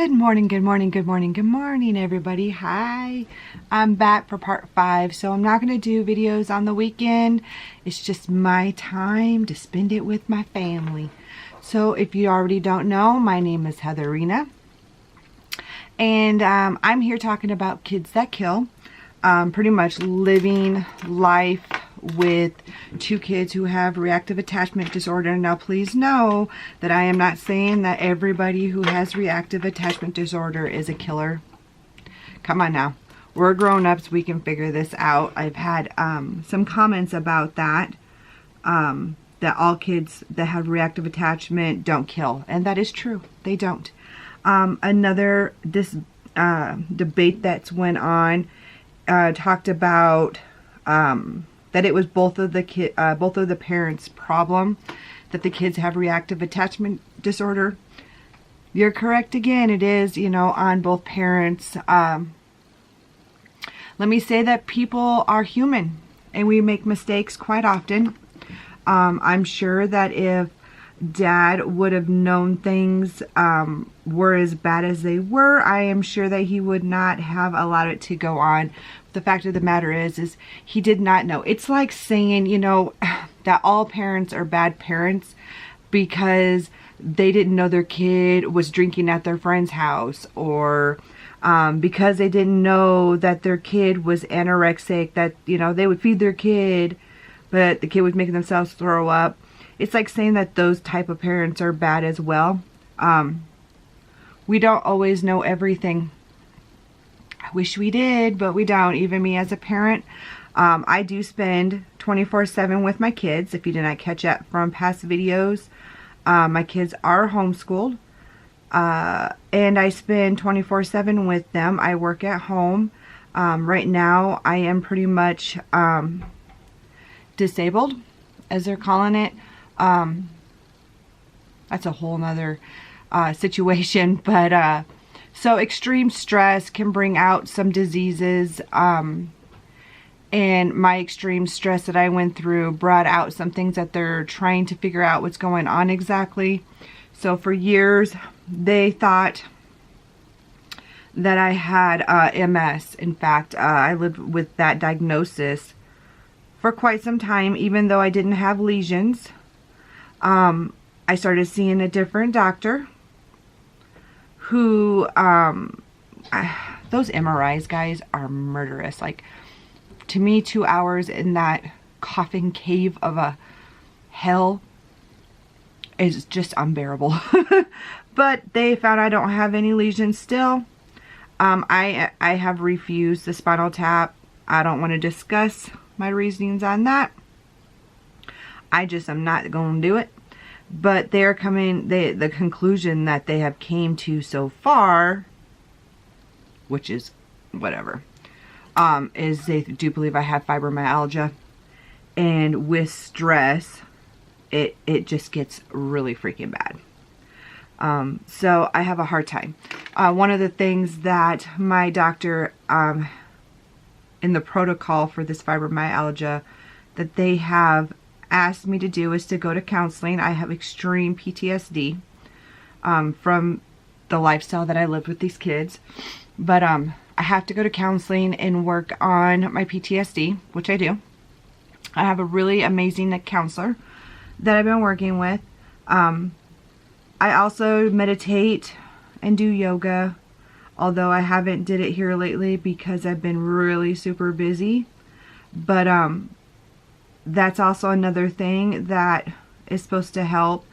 Good morning, good morning, good morning, good morning, everybody. Hi, I'm back for part 5. So I'm not going to do videos on the weekend. It's just my time to spend it with my family. So if you already don't know, my name is Heatherina. And I'm here talking about kids that kill. Pretty much living life with 2 kids who have reactive attachment disorder. Now please know that I am not saying that everybody who has reactive attachment disorder is a killer. Come on now, we're grown-ups, we can figure this out. I've had some comments about that, that all kids that have reactive attachment don't kill, and that is true, they don't. Another debate that's went on talked about that it was both of the parents' problem that the kids have reactive attachment disorder. You're correct again. It is, on both parents. Let me say that people are human and we make mistakes quite often. I'm sure that if Dad would have known things were as bad as they were, I am sure that he would not have allowed it to go on. The fact of the matter is he did not know. It's like saying, that all parents are bad parents because they didn't know their kid was drinking at their friend's house, or because they didn't know that their kid was anorexic, that, they would feed their kid, but the kid was making themselves throw up. It's like saying that those type of parents are bad as well. We don't always know everything. I wish we did, but we don't. Even me as a parent, I do spend 24/7 with my kids. If you did not catch up from past videos, my kids are homeschooled, and I spend 24/7 with them. I work at home. Right now, I am pretty much disabled, as they're calling it. That's a whole nother situation, but so extreme stress can bring out some diseases, and my extreme stress that I went through brought out some things that they're trying to figure out what's going on exactly. So for years they thought that I had MS. In fact, I lived with that diagnosis for quite some time, even though I didn't have lesions. I started seeing a different doctor who, those MRIs, guys, are murderous. Like, to me, 2 hours in that coughing cave of a hell is just unbearable. But they found I don't have any lesions still. I have refused the spinal tap. I don't want to discuss my reasonings on that. I just am not going to do it. But they're coming, the conclusion that they have came to so far, which is whatever, is they do believe I have fibromyalgia. And with stress, it just gets really freaking bad. So I have a hard time. One of the things that my doctor, in the protocol for this fibromyalgia, that they have asked me to do is to go to counseling. I have extreme PTSD from the lifestyle that I lived with these kids, but I have to go to counseling and work on my PTSD, which I do. I have a really amazing counselor that I've been working with. I also meditate and do yoga, although I haven't did it here lately because I've been really super busy. But that's also another thing that is supposed to help.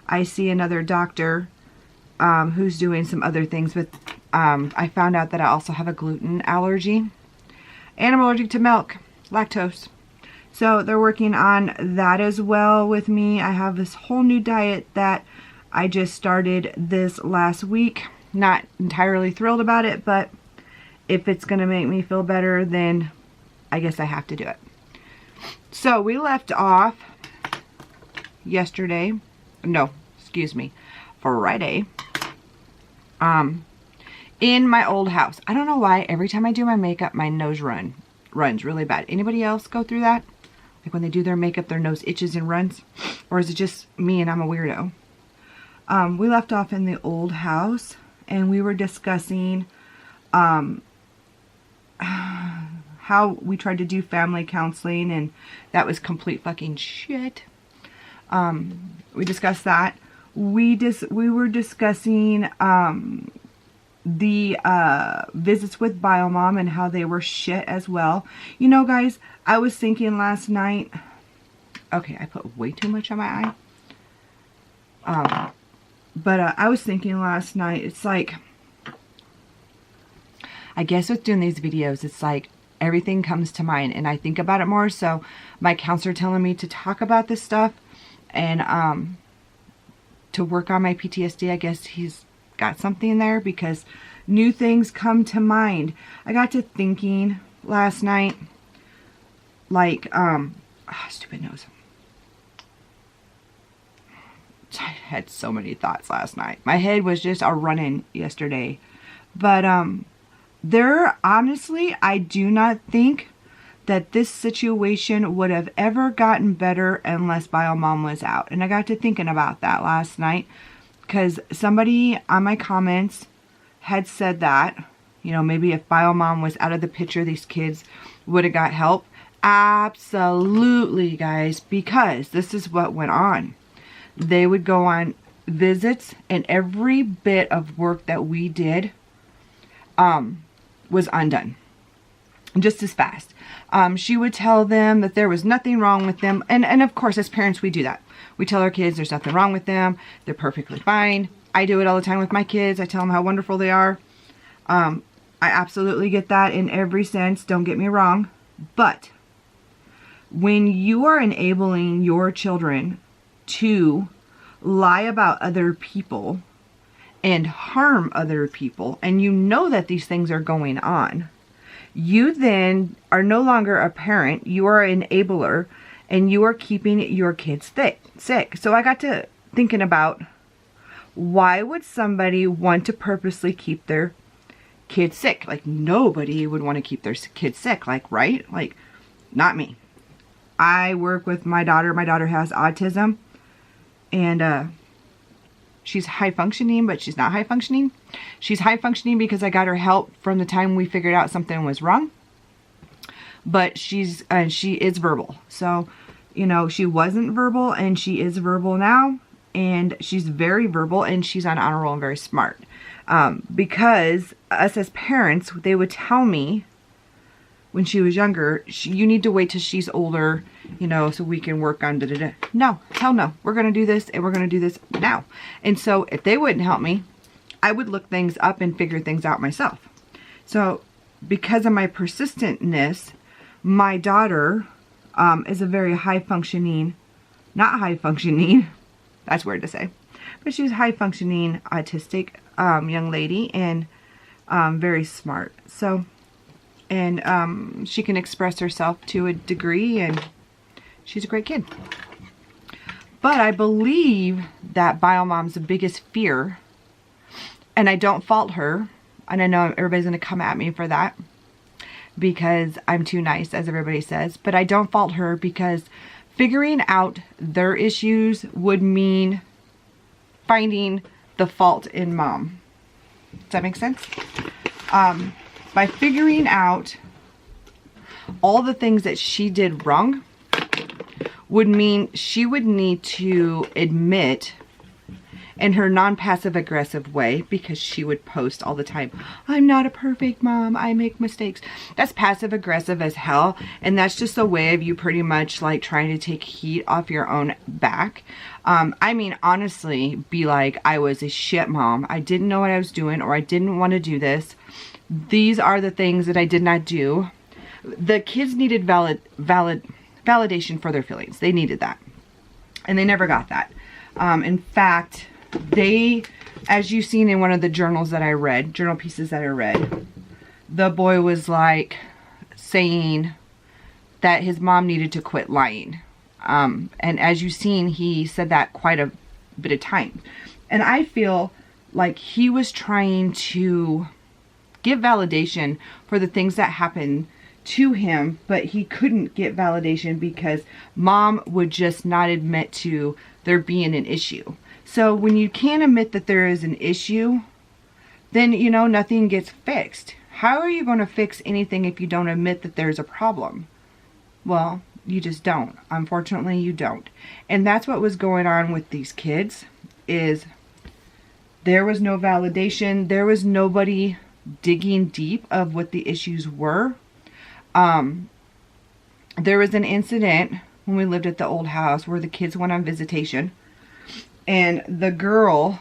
I see another doctor who's doing some other things with, I found out that I also have a gluten allergy. And I'm allergic to milk, lactose. So they're working on that as well with me. I have this whole new diet that I just started this last week. Not entirely thrilled about it, but if it's going to make me feel better, then I guess I have to do it. So we left off yesterday, no, excuse me, Friday, in my old house. I don't know why every time I do my makeup, my nose runs really bad. Anybody else go through that? Like when they do their makeup, their nose itches and runs? Or is it just me and I'm a weirdo? We left off in the old house, and we were discussing how we tried to do family counseling, and that was complete fucking shit. We discussed that. We were discussing the visits with Biomom and how they were shit as well. You know, guys, I was thinking last night, okay, I put way too much on my eye. But I was thinking last night, it's like, I guess with doing these videos, it's like everything comes to mind and I think about it more. So my counselor telling me to talk about this stuff and to work on my PTSD, I guess he's got something there because new things come to mind. I got to thinking last night, like, stupid nose. I had so many thoughts last night. My head was just running yesterday. But, honestly, I do not think that this situation would have ever gotten better unless Biomom was out. And I got to thinking about that last night because somebody on my comments had said that, you know, maybe if Biomom was out of the picture, these kids would have got help. Absolutely, guys, because this is what went on. They would go on visits and every bit of work that we did was undone just as fast. She would tell them that there was nothing wrong with them. And of course, as parents, we do that. We tell our kids there's nothing wrong with them. They're perfectly fine. I do it all the time with my kids. I tell them how wonderful they are. I absolutely get that in every sense. Don't get me wrong. But when you are enabling your children to lie about other people and harm other people, and you know that these things are going on, you then are no longer a parent, you are an enabler, and you are keeping your kids sick. So I got to thinking about, why would somebody want to purposely keep their kids sick? Like, nobody would want to keep their kids sick, like, right? Like, not me. I work with my daughter. My daughter has autism, and she's high functioning, but she's not high functioning. She's high functioning because I got her help from the time we figured out something was wrong. But she is verbal. So, you know, she wasn't verbal and she is verbal now. And she's very verbal and she's on honor roll and very smart. Because us as parents, they would tell me when she was younger, you need to wait till she's older, you know, so we can work on da-da-da. No, hell no. We're going to do this and we're going to do this now. And so if they wouldn't help me, I would look things up and figure things out myself. So because of my persistentness, my daughter is a very high functioning, not high functioning, that's weird to say, but she's high functioning autistic young lady and very smart. So, and she can express herself to a degree and she's a great kid. But I believe that Biomom's biggest fear, and I don't fault her, and I know everybody's going to come at me for that because I'm too nice, as everybody says, but I don't fault her because figuring out their issues would mean finding the fault in mom. Does that make sense? By figuring out all the things that she did wrong would mean she would need to admit in her non-passive aggressive way, because she would post all the time, I'm not a perfect mom, I make mistakes. That's passive aggressive as hell, and that's just a way of you pretty much like trying to take heat off your own back. I mean, honestly, be like, I was a shit mom, I didn't know what I was doing, or I didn't want to do this. These are the things that I did not do. The kids needed validation for their feelings. They needed that, and they never got that. In fact, they, as you've seen in one of the journals that I read, journal pieces that I read, the boy was like saying that his mom needed to quit lying. And as you've seen, he said that quite a bit of time. And I feel like he was trying to give validation for the things that happened to him, but he couldn't get validation because mom would just not admit to there being an issue. So when you can't admit that there is an issue, then, you know, nothing gets fixed. How are you going to fix anything if you don't admit that there's a problem? Well, you just don't. Unfortunately, you don't. And that's what was going on with these kids, is there was no validation. There was nobody digging deep of what the issues were. There was an incident when we lived at the old house where the kids went on visitation, and the girl,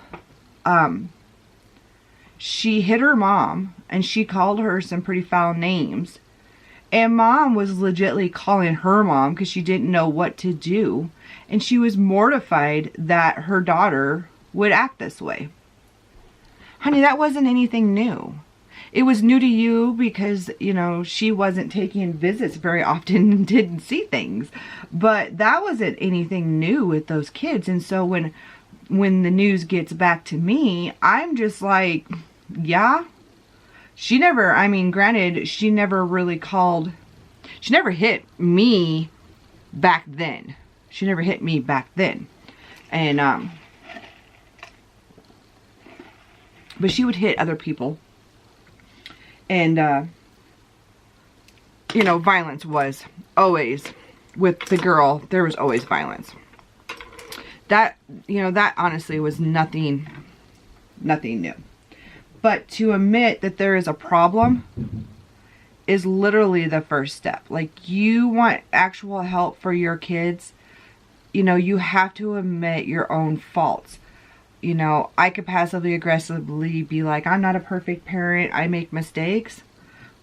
she hit her mom, and she called her some pretty foul names. And mom was legitimately calling her mom because she didn't know what to do. And she was mortified that her daughter would act this way. Honey, that wasn't anything new. It was new to you because, you know, she wasn't taking visits very often and didn't see things. But that wasn't anything new with those kids. And so when the news gets back to me, I'm just like, yeah. She never, I mean, granted, she never really called, she never hit me back then. She never hit me back then. And, but she would hit other people. And, you know, violence was always, with the girl, there was always violence. That, you know, that honestly was nothing new. But to admit that there is a problem is literally the first step. Like, you want actual help for your kids, you know, you have to admit your own faults. You know, I could passively aggressively be like, I'm not a perfect parent, I make mistakes.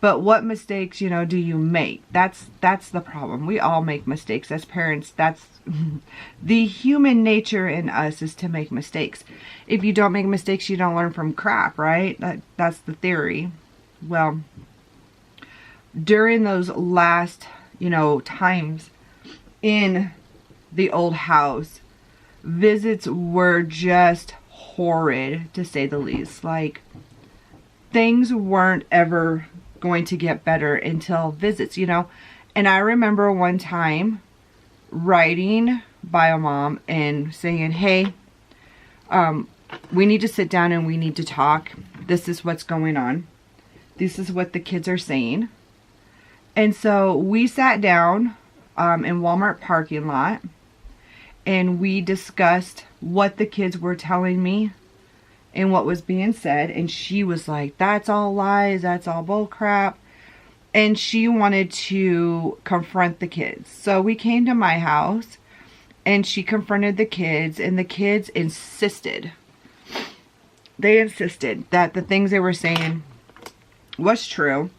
But what mistakes, you know, do you make? That's the problem. We all make mistakes as parents. That's the human nature in us, is to make mistakes. If you don't make mistakes, you don't learn from crap, right? That's the theory. Well, during those last, you know, times in the old house, visits were just horrid, to say the least. Like, things weren't ever going to get better until visits, you know. And I remember one time writing Bio Mom and saying, hey, we need to sit down and we need to talk. This is what's going on. This is what the kids are saying. And so we sat down in Walmart parking lot, and we discussed what the kids were telling me and what was being said. And she was like, that's all lies, that's all bull crap. And she wanted to confront the kids. So we came to my house and she confronted the kids, and the kids insisted. They insisted that the things they were saying was true,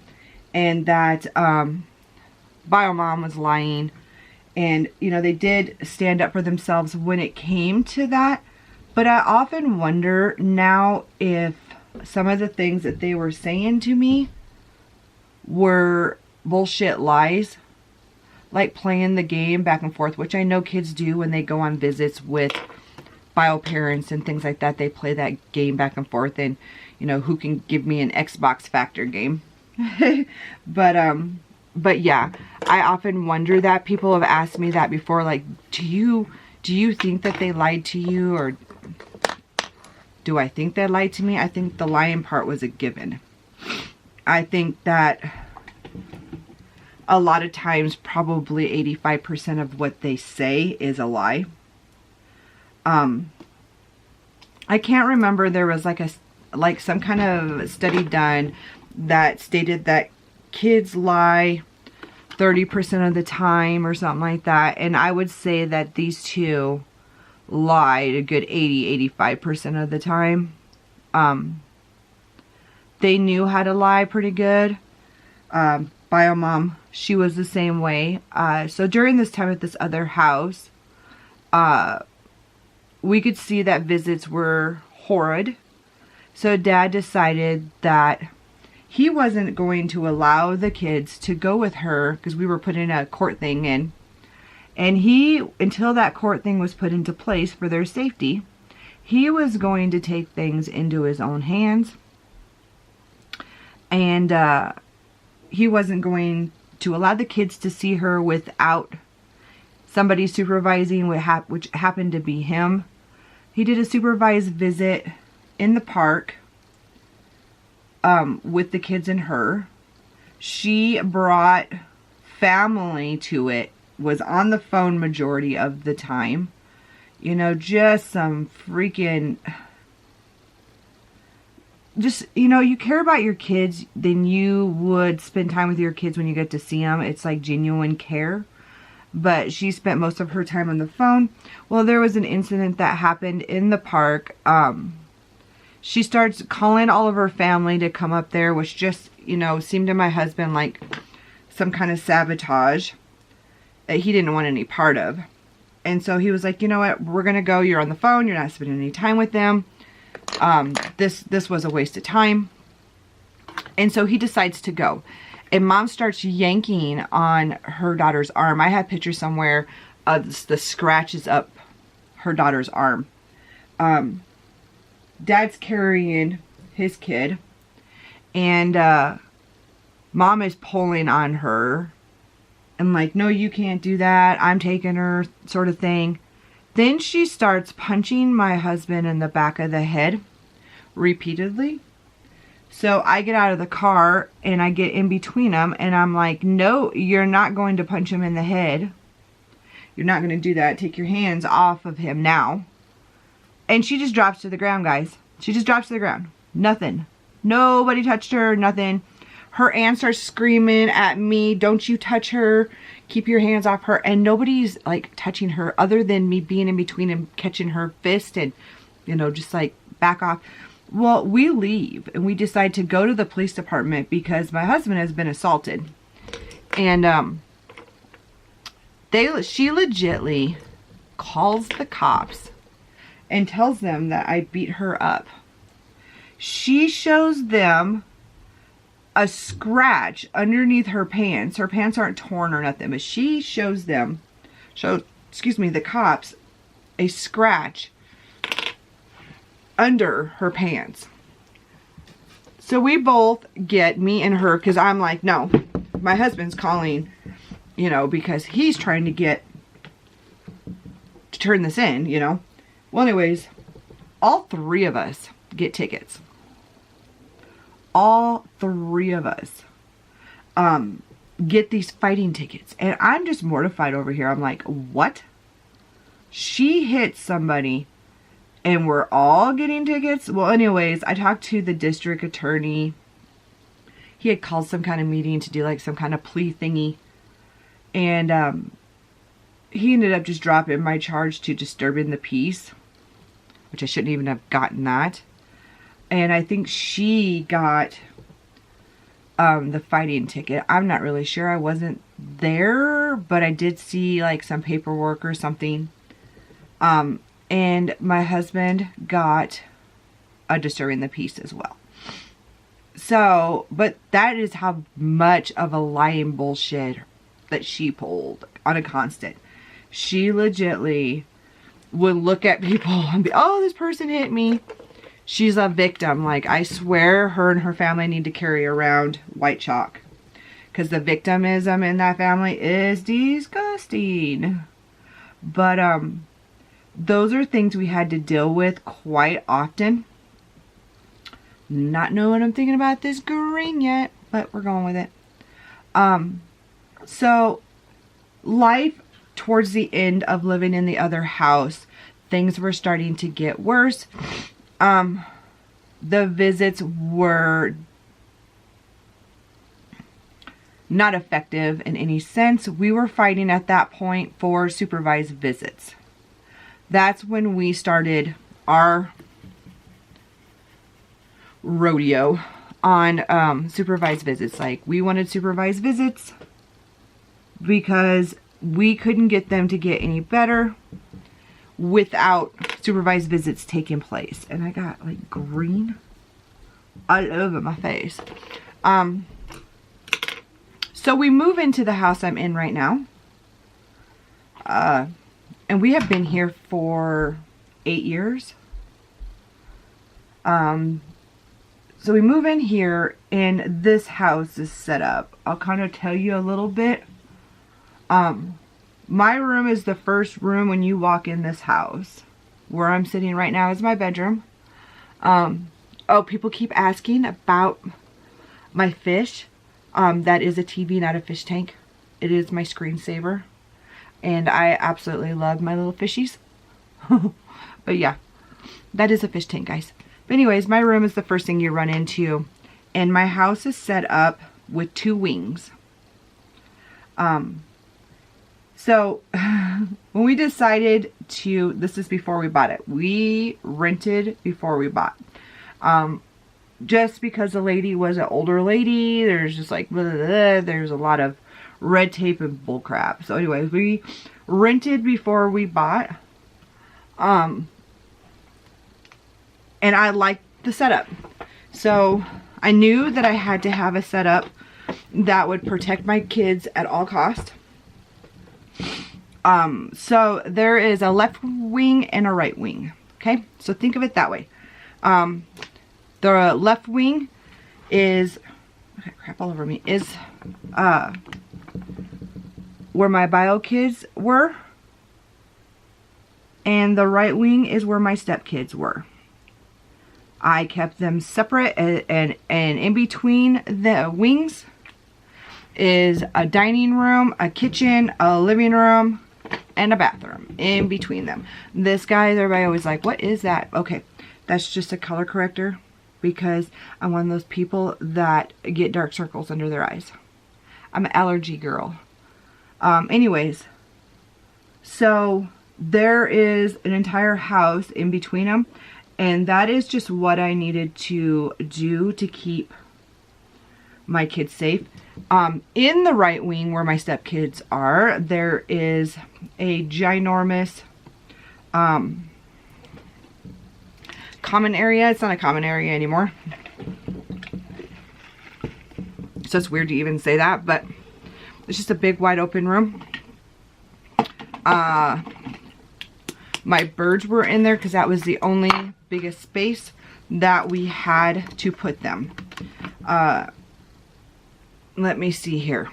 and that Bio Mom was lying. And, you know, they did stand up for themselves when it came to that. But I often wonder now if some of the things that they were saying to me were bullshit lies. Like playing the game back and forth, which I know kids do when they go on visits with bio parents and things like that. They play that game back and forth, and, you know, who can give me an Xbox Factor game. But yeah, I often wonder that. People have asked me that before, like, do you think that they lied to you, or do I think they lied to me? I think the lying part was a given. I think that a lot of times, probably 85% of what they say is a lie. I can't remember, there was like some kind of study done that stated that kids lie 30% of the time or something like that. And I would say that these two lied a good 80-85% of the time. They knew how to lie pretty good. Bio Mom, she was the same way. So during this time at this other house, we could see that visits were horrid. So Dad decided that he wasn't going to allow the kids to go with her, because we were putting a court thing in. And he, until that court thing was put into place for their safety, he was going to take things into his own hands. And he wasn't going to allow the kids to see her without somebody supervising, which happened to be him. He did a supervised visit in the park. with the kids and her. She brought family to it, was on the phone majority of the time. You know, just some freaking... Just, you know, you care about your kids, then you would spend time with your kids when you get to see them. It's like genuine care. But she spent most of her time on the phone. Well, there was an incident that happened in the park. She starts calling all of her family to come up there, which just, you know, seemed to my husband like some kind of sabotage that he didn't want any part of. And so he was like, you know what, we're going to go. You're on the phone. You're not spending any time with them. This was a waste of time. And so he decides to go. And Mom starts yanking on her daughter's arm. I have pictures somewhere of the scratches up her daughter's arm. Dad's carrying his kid. And Mom is pulling on her. And like, no, you can't do that. I'm taking her, sort of thing. Then she starts punching my husband in the back of the head repeatedly. So I get out of the car and I get in between them and I'm like, no, you're not going to punch him in the head. You're not going to do that. Take your hands off of him now. And she just drops to the ground, guys. She just drops to the ground. Nothing. Nobody touched her. Nothing. Her aunt starts screaming at me, don't you touch her. Keep your hands off her. And nobody's like touching her other than me being in between and catching her fist and, you know, just like back off. Well, we leave and we decide to go to the police department because my husband has been assaulted. And she legitly calls the cops and tells them that I beat her up. She shows them a scratch underneath her pants. Her pants aren't torn or nothing, but she shows them, the cops, a scratch under her pants. So we both get, me and her, because I'm like, no, my husband's calling, you know, because he's trying to turn this in, you know. Well, anyways, all three of us get tickets. All three of us get these fighting tickets. And I'm just mortified over here. I'm like, what? She hit somebody and we're all getting tickets? Well, anyways, I talked to the district attorney. He had called some kind of meeting to do like some kind of plea thingy. And he ended up just dropping my charge to disturbing the peace, which I shouldn't even have gotten that. And I think she got the fighting ticket. I'm not really sure. I wasn't there, but I did see like some paperwork or something. And my husband got a disturbing the peace as well. So, but that is how much of a lying bullshit that she pulled on a constant. She legitly would look at people and be, oh, this person hit me. She's a victim. Like, I swear her and her family need to carry around white chalk. Because the victimism in that family is disgusting. But, those are things we had to deal with quite often. Not knowing what I'm thinking about this green yet, but we're going with it. So life towards the end of living in the other house, things were starting to get worse. The visits were not effective in any sense. We were fighting at that point for supervised visits. That's when we started our rodeo on supervised visits. Like, we wanted supervised visits because we couldn't get them to get any better without supervised visits taking place. And I got like green all over my face. So we move into the house I'm in right now. And we have been here for 8 years. So we move in here and this house is set up. I'll kind of tell you a little bit. My room is the first room when you walk in this house. Where I'm sitting right now is my bedroom. Oh, people keep asking about my fish. That is a TV, not a fish tank. It is my screensaver. And I absolutely love my little fishies. But yeah, that is a fish tank, guys. But anyways, my room is the first thing you run into. And my house is set up with 2 wings. So when we decided to, this is before we bought it. We rented before we bought. Just because the lady was an older lady, there's just like, blah, blah, blah, there's a lot of red tape and bull crap. So anyways, we rented before we bought. And I liked the setup. So I knew that I had to have a setup that would protect my kids at all costs. So there is a left wing and a right wing. Okay, so think of it that way. The left wing is, okay, crap all over me, is where my bio kids were, and the right wing is where my stepkids were. I kept them separate, and in between the wings is a dining room, a kitchen, a living room, and a bathroom in between them. This guy, everybody always like, what is that? Okay, that's just a color corrector because I'm one of those people that get dark circles under their eyes. I'm an allergy girl. Anyways, so there is an entire house in between them, and that is just what I needed to do to keep my kids safe. In the right wing where my stepkids are, there is a ginormous common area. It's not a common area anymore, so it's weird to even say that, but it's just a big wide open room. My birds were in there because that was the only biggest space that we had to put them. Let me see here.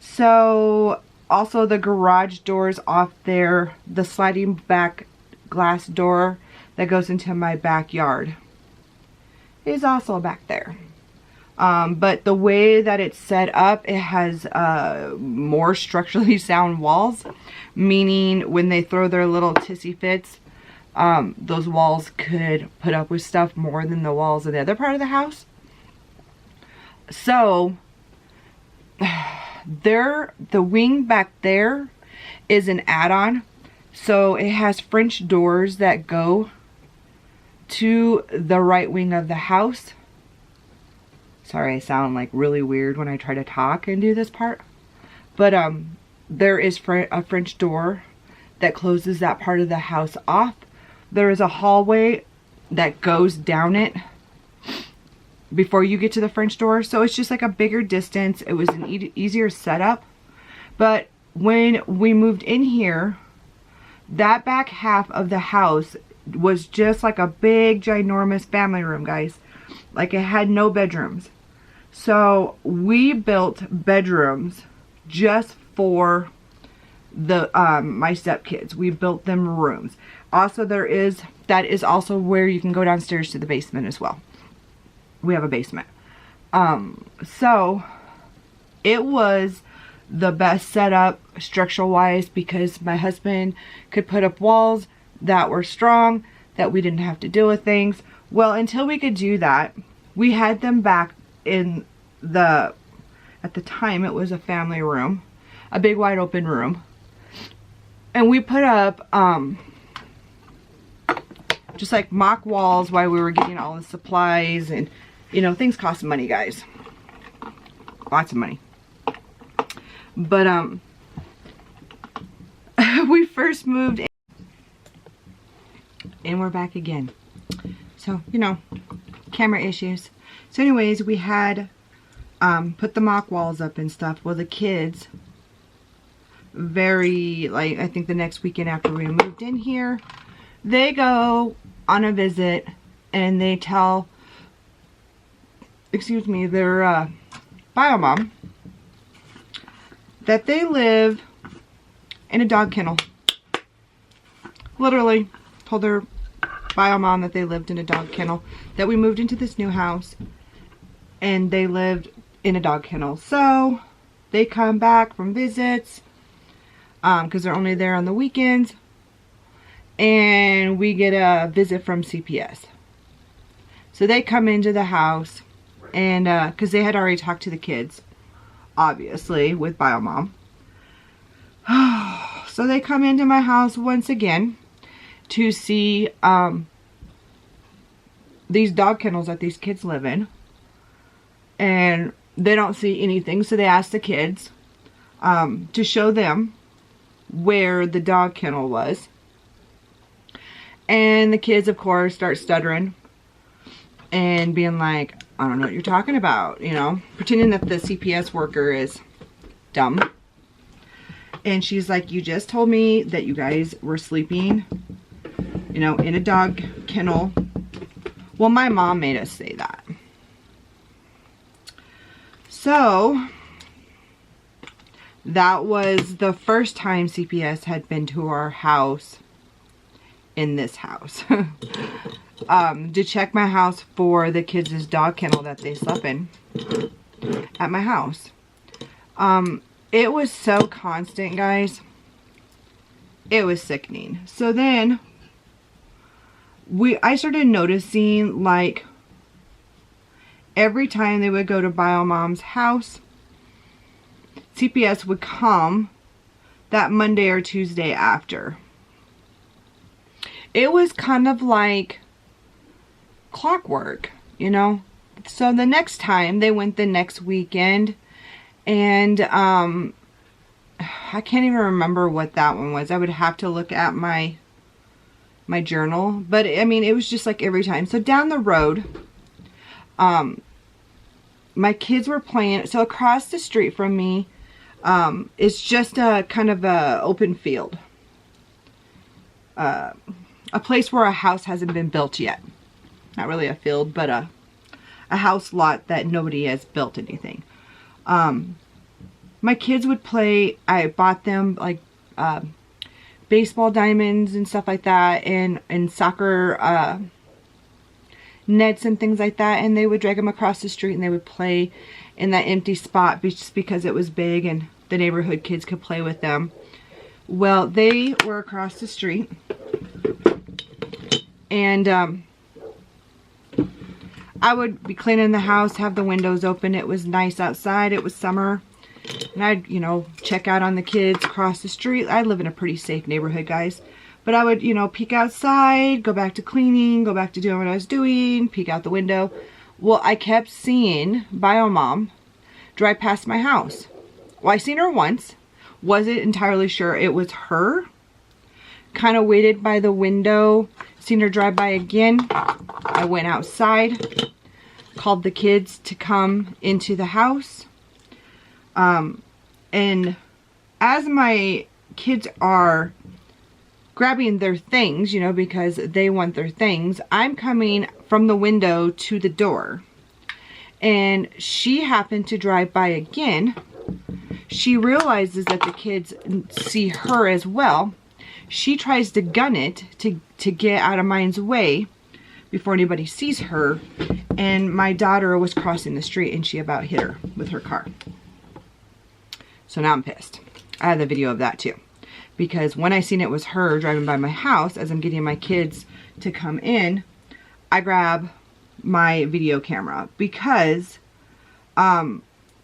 So also the garage doors off there, the sliding back glass door that goes into my backyard is also back there. But the way that it's set up, it has more structurally sound walls, meaning when they throw their little tissy fits, those walls could put up with stuff more than the walls of the other part of the house. So the wing back there is an add-on. So it has French doors that go to the right wing of the house. Sorry, I sound like really weird when I try to talk and do this part. But there is a French door that closes that part of the house off. There is a hallway that goes down it before you get to the French door. So it's just like a bigger distance. It was an easier setup. But when we moved in here, that back half of the house was just like a big ginormous family room, guys. Like it had no bedrooms. So we built bedrooms just for the my stepkids. We built them rooms. Also, that is also where you can go downstairs to the basement as well. We have a basement. So it was the best setup structural wise because my husband could put up walls that were strong, that we didn't have to deal with things. Well, until we could do that, we had them back in at the time it was a family room, a big wide open room. And we put up just like mock walls while we were getting all the supplies, and you know, things cost money, guys. Lots of money. But we first moved in and we're back again. So, you know, camera issues. So anyways, we had put the mock walls up and stuff. Well, the kids, I think the next weekend after we moved in here, they go on a visit and they tell, excuse me, their bio mom that they live in a dog kennel. Literally told her bio mom that they lived in a dog kennel, that we moved into this new house and they lived in a dog kennel. So they come back from visits because they're only there on the weekends, and we get a visit from CPS. So they come into the house, and because they had already talked to the kids, obviously, with bio mom. So they come into my house once again to see these dog kennels that these kids live in, and they don't see anything. So they ask the kids to show them where the dog kennel was, and the kids, of course, start stuttering and being like, I don't know what you're talking about, you know, pretending that the CPS worker is dumb. And she's like, you just told me that you guys were sleeping, you know, in a dog kennel. Well, my mom made us say that. So that was the first time CPS had been to our house in this house. To check my house for the kids' dog kennel that they slept in at my house. It was so constant, guys. It was sickening. So then I started noticing, like, every time they would go to bio mom's house, CPS would come that Monday or Tuesday after. It was kind of like clockwork, you know. So the next time they went the next weekend, and I can't even remember what that one was. I would have to look at my journal, but I mean, it was just like every time. So down the road, my kids were playing. So across the street from me, it's just a kind of a open field, a place where a house hasn't been built yet. Not really a field, but a house lot that nobody has built anything. My kids would play. I bought them like baseball diamonds and stuff like that, and soccer nets and things like that, and they would drag them across the street and they would play in that empty spot just because it was big and the neighborhood kids could play with them. Well, they were across the street, and I would be cleaning the house, have the windows open. It was nice outside. It was summer. And I'd, you know, check out on the kids across the street. I live in a pretty safe neighborhood, guys. But I would, you know, peek outside, go back to cleaning, go back to doing what I was doing, peek out the window. Well, I kept seeing bio mom drive past my house. Well, I seen her once. Wasn't entirely sure it was her. Kind of waited by the window. Seen her drive by again. I went outside. Called the kids to come into the house. And as my kids are grabbing their things, you know, because they want their things, I'm coming from the window to the door. And she happened to drive by again. She realizes that the kids see her as well. She tries to gun it to get out of mine's way before anybody sees her. And my daughter was crossing the street and she about hit her with her car. So now I'm pissed. I have the video of that too. Because when I seen it was her driving by my house as I'm getting my kids to come in, I grab my video camera. Because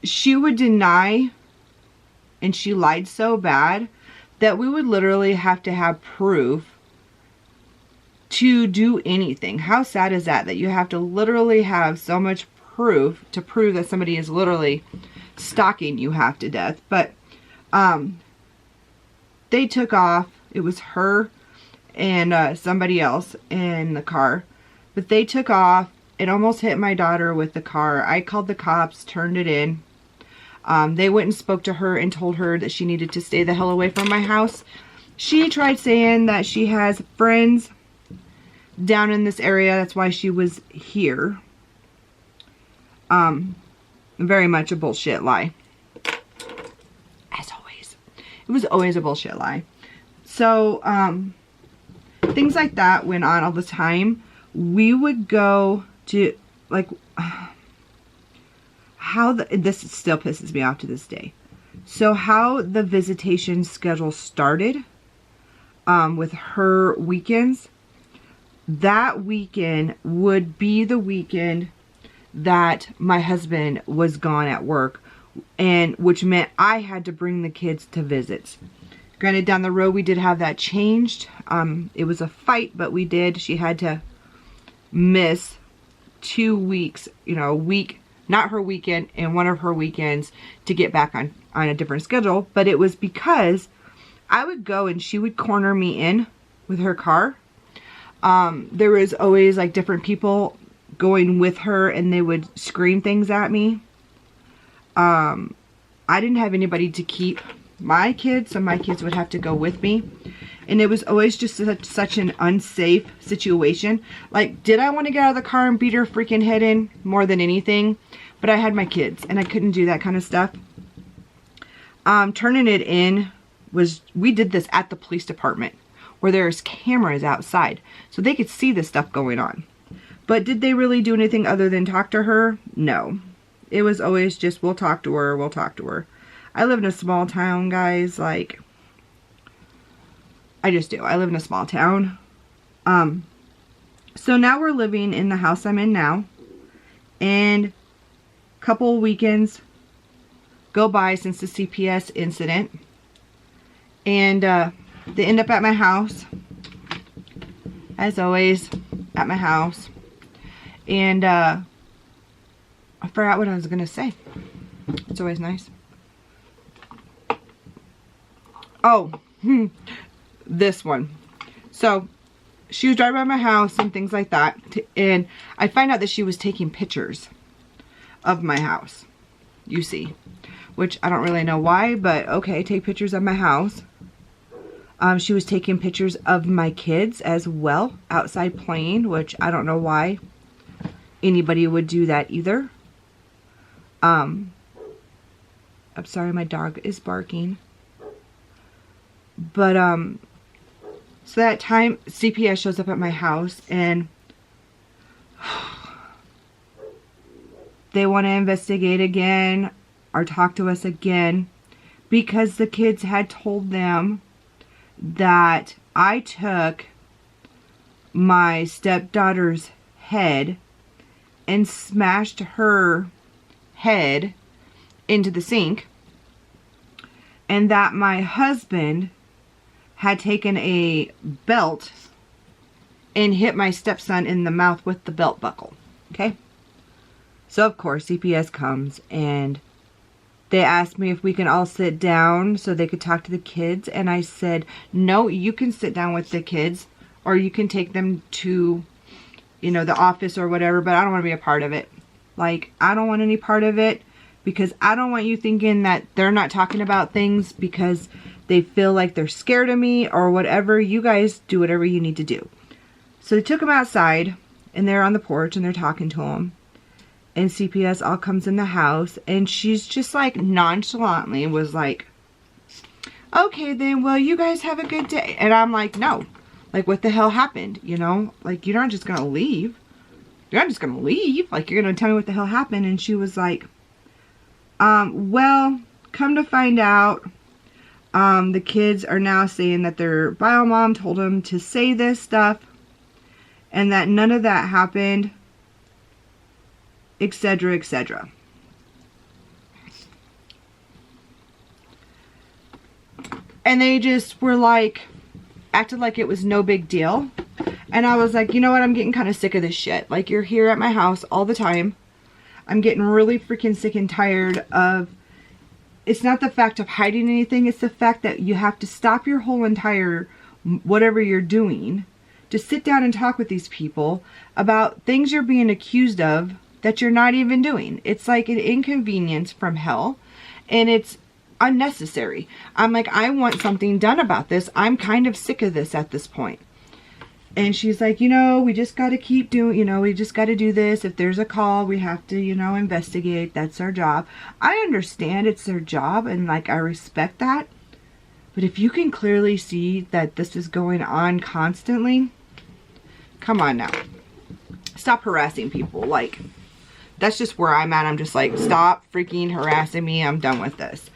she would deny, and she lied so bad, that we would literally have to have proof to do anything. How sad is that? That you have to literally have so much proof to prove that somebody is literally stalking you half to death. But they took off. It was her and somebody else in the car. But they took off. It almost hit my daughter with the car. I called the cops, turned it in. They went and spoke to her and told her that she needed to stay the hell away from my house. She tried saying that she has friends down in this area. That's why she was here. Very much a bullshit lie. As always. It was always a bullshit lie. So, things like that went on all the time. We would go to, like, this still pisses me off to this day. So how the visitation schedule started with her weekends, that weekend would be the weekend that my husband was gone at work, and which meant I had to bring the kids to visits. Granted, down the road we did have that changed. It was a fight, but we did. She had to miss 2 weeks, you know, a week, not her weekend, and one of her weekends to get back on a different schedule. But it was because I would go and she would corner me in with her car. There was always like different people going with her, and they would scream things at me. I didn't have anybody to keep my kids, so my kids would have to go with me. And it was always just such an unsafe situation. Like, did I want to get out of the car and beat her freaking head in more than anything? But I had my kids, and I couldn't do that kind of stuff. Turning it in we did this at the police department, where there's cameras outside, so they could see the stuff going on. But did they really do anything other than talk to her? No. It was always just, we'll talk to her, we'll talk to her. I live in a small town, guys. Like, I just do. I live in a small town. So now we're living in the house I'm in now. And a couple weekends go by since the CPS incident. And they end up at my house. As always, at my house. And I forgot what I was going to say. It's always nice. Oh, this one. So, she was driving by my house and things like that. And I find out that she was taking pictures of my house. You see. Which I don't really know why, but okay, take pictures of my house. She was taking pictures of my kids as well, outside playing, which I don't know why anybody would do that either. I'm sorry, my dog is barking. But, so that time, CPS shows up at my house, and they want to investigate again, or talk to us again, because the kids had told them that I took my stepdaughter's head and smashed her head into the sink, and that my husband had taken a belt and hit my stepson in the mouth with the belt buckle. Okay? So, of course, CPS comes, and they asked me if we can all sit down so they could talk to the kids. And I said, no, you can sit down with the kids, or you can take them to, you know, the office or whatever, but I don't want to be a part of it. Like, I don't want any part of it, because I don't want you thinking that they're not talking about things because they feel like they're scared of me or whatever. You guys do whatever you need to do. So they took them outside, and they're on the porch, and they're talking to them. And CPS all comes in the house, and she's just like nonchalantly was like, okay then, well, you guys have a good day. And I'm like, no, like, what the hell happened? You know, like, you're not just gonna leave. You're not just gonna leave. Like, you're gonna tell me what the hell happened. And she was like, well, come to find out, the kids are now saying that their bio mom told them to say this stuff, and that none of that happened, etc., etc. And they just were like, acted like it was no big deal. And I was like, you know what, I'm getting kind of sick of this shit. Like, you're here at my house all the time. I'm getting really freaking sick and tired of, it's not the fact of hiding anything, it's the fact that you have to stop your whole entire whatever you're doing to sit down and talk with these people about things you're being accused of that you're not even doing. It's like an inconvenience from hell, and it's unnecessary. I'm like, I want something done about this. I'm kind of sick of this at this point. And she's like, you know, we just got to keep doing, you know, we just got to do this. If there's a call, we have to, you know, investigate. That's our job. I understand it's their job, and like, I respect that. But if you can clearly see that this is going on constantly, come on now. Stop harassing people. Like, that's just where I'm at. I'm just like, stop freaking harassing me. I'm done with this.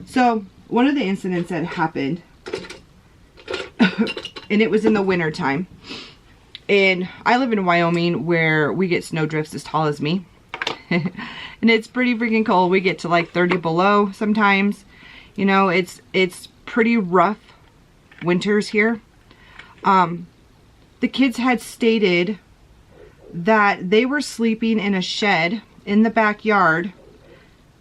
So, one of the incidents that happened, and it was in the winter time. And I live in Wyoming where we get snow drifts as tall as me. And it's pretty freaking cold. We get to like 30 below sometimes. You know, it's pretty rough winters here. The kids had stated that they were sleeping in a shed in the backyard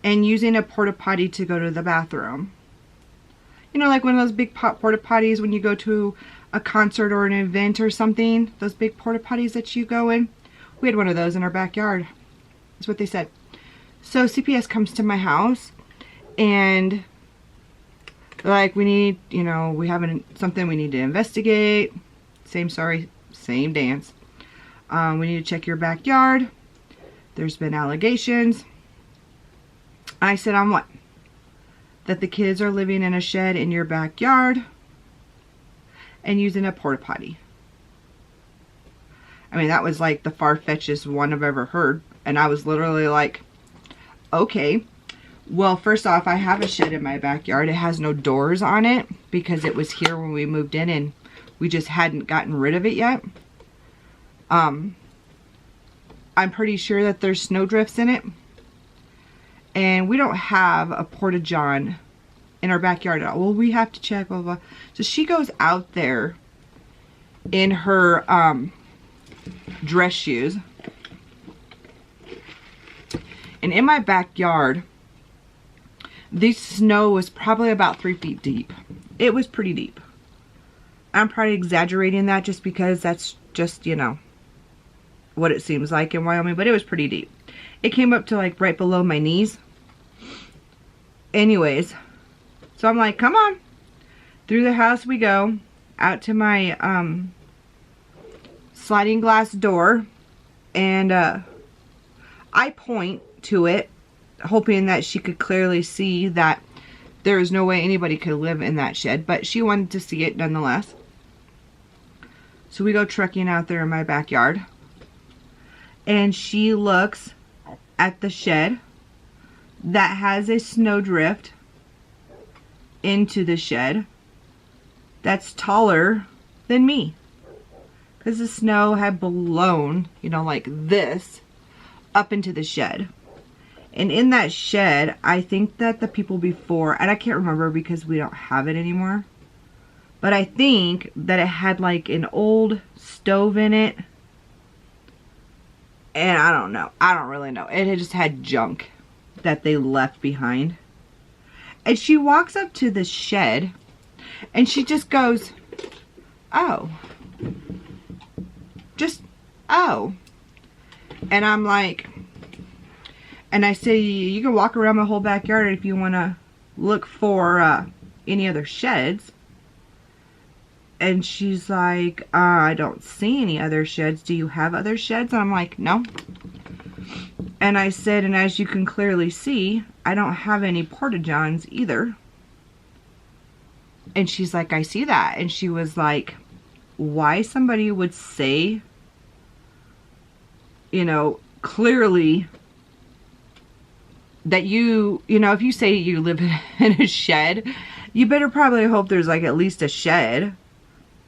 and using a porta potty to go to the bathroom. You know, like one of those big porta potties when you go to a concert or an event or something. Those big porta potties that you go in. We had one of those in our backyard. That's what they said. So CPS comes to my house and like, we need, you know, we have something we need to investigate. Same story, same dance. We need to check your backyard. There's been allegations. I said, on what? That the kids are living in a shed in your backyard and using a porta potty. I mean, that was like the far-fetchedest one I've ever heard. And I was literally like, okay. Well, first off, I have a shed in my backyard. It has no doors on it because it was here when we moved in and we just hadn't gotten rid of it yet. I'm pretty sure that there's snow drifts in it. And we don't have a porta-john in our backyard at all. Well, we have to check, blah, blah. So she goes out there in her dress shoes. And in my backyard, the snow was probably about 3 feet deep. It was pretty deep. I'm probably exaggerating that just because that's just, you know, what it seems like in Wyoming, but it was pretty deep. It came up to like right below my knees. Anyways, so I'm like, come on. Through the house we go, out to my sliding glass door, and I point to it, hoping that she could clearly see that there is no way anybody could live in that shed, but she wanted to see it nonetheless. So we go trekking out there in my backyard, and she looks at the shed that has a snowdrift into the shed that's taller than me, because the snow had blown, you know, like this up into the shed. And in that shed, I think that the people before, and I can't remember because we don't have it anymore, but I think that it had like an old stove in it. And I don't know. I don't really know. It had just had junk that they left behind. And she walks up to the shed and she just goes, oh. Just, oh. And I'm like, and I say, you can walk around my whole backyard if you want to look for any other sheds. And she's like, I don't see any other sheds. Do you have other sheds? And I'm like, no. And I said, and as you can clearly see, I don't have any porta-johns either. And she's like, I see that. And she was like, why somebody would say, you know, clearly that you know, if you say you live in a shed, you better probably hope there's like at least a shed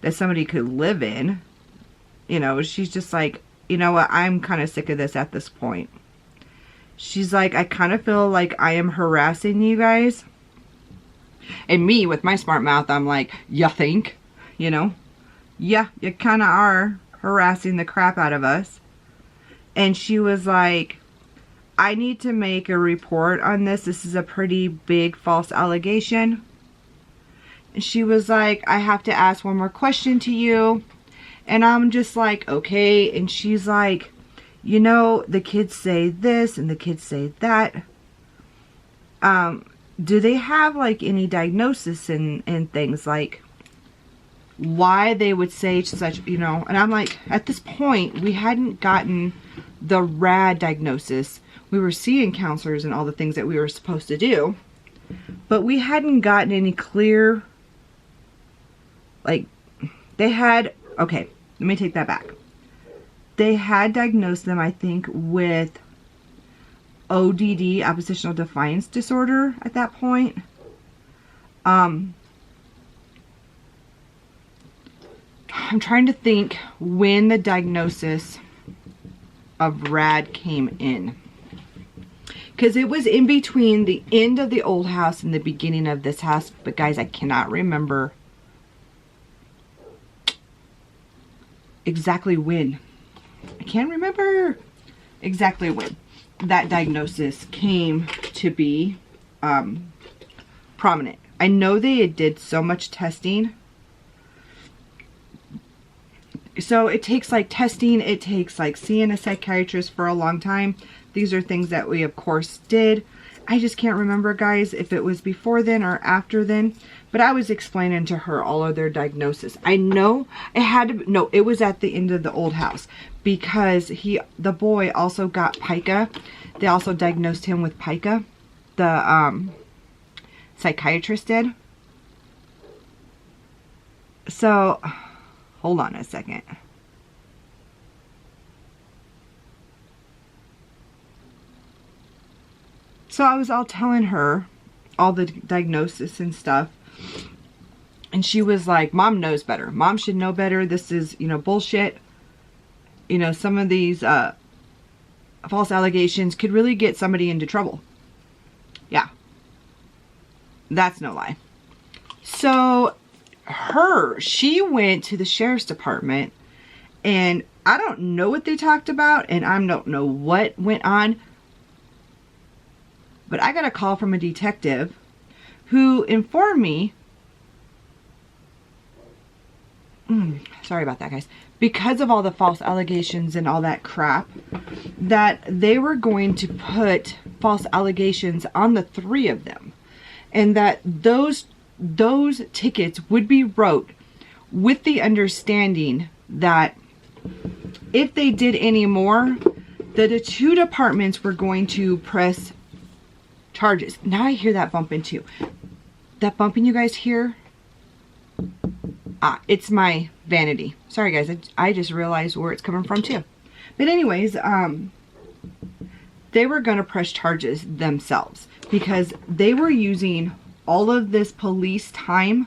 that somebody could live in. You know, she's just like, you know what, I'm kind of sick of this at this point. She's like, I kind of feel like I am harassing you guys. And me, with my smart mouth, I'm like, you think? You know? Yeah, you kind of are harassing the crap out of us. And she was like, I need to make a report on this. This is a pretty big false allegation. And she was like, I have to ask one more question to you. And I'm just like, okay. And she's like, you know, the kids say this and the kids say that. Do they have like any diagnosis and things, like why they would say such, you know? And I'm like, at this point, we hadn't gotten the RAD diagnosis. We were seeing counselors and all the things that we were supposed to do, but we hadn't gotten any clear Like, they had, okay, let me take that back. They had diagnosed them, I think, with ODD, oppositional defiance disorder at that point. I'm trying to think when the diagnosis of Rad came in. Because it was in between the end of the old house and the beginning of this house. But guys, I cannot remember exactly when. I can't remember exactly when that diagnosis came to be prominent. I know they did so much testing. So it takes like testing, it takes like seeing a psychiatrist for a long time. These are things that we of course did. I just can't remember, guys, if it was before then or after then. But I was explaining to her all of their diagnosis. I know it had to, no, it was at the end of the old house. Because the boy also got pica. They also diagnosed him with pica. The psychiatrist did. So, hold on a second. So I was all telling her all the diagnosis and stuff. And she was like, Mom knows better. Mom should know better. This is, you know, bullshit. You know, some of these false allegations could really get somebody into trouble. Yeah. That's no lie. So she went to the sheriff's department, and I don't know what they talked about, and I don't know what went on, but I got a call from a detective who informed me, sorry about that, guys, because of all the false allegations and all that crap, that they were going to put false allegations on the 3 of them, and that those tickets would be wrote with the understanding that if they did any more, that the 2 departments were going to press charges. Now I hear that bumping too. That bumping you guys hear? It's my vanity. Sorry guys, I just realized where it's coming from too. But anyways, they were going to press charges themselves because they were using all of this police time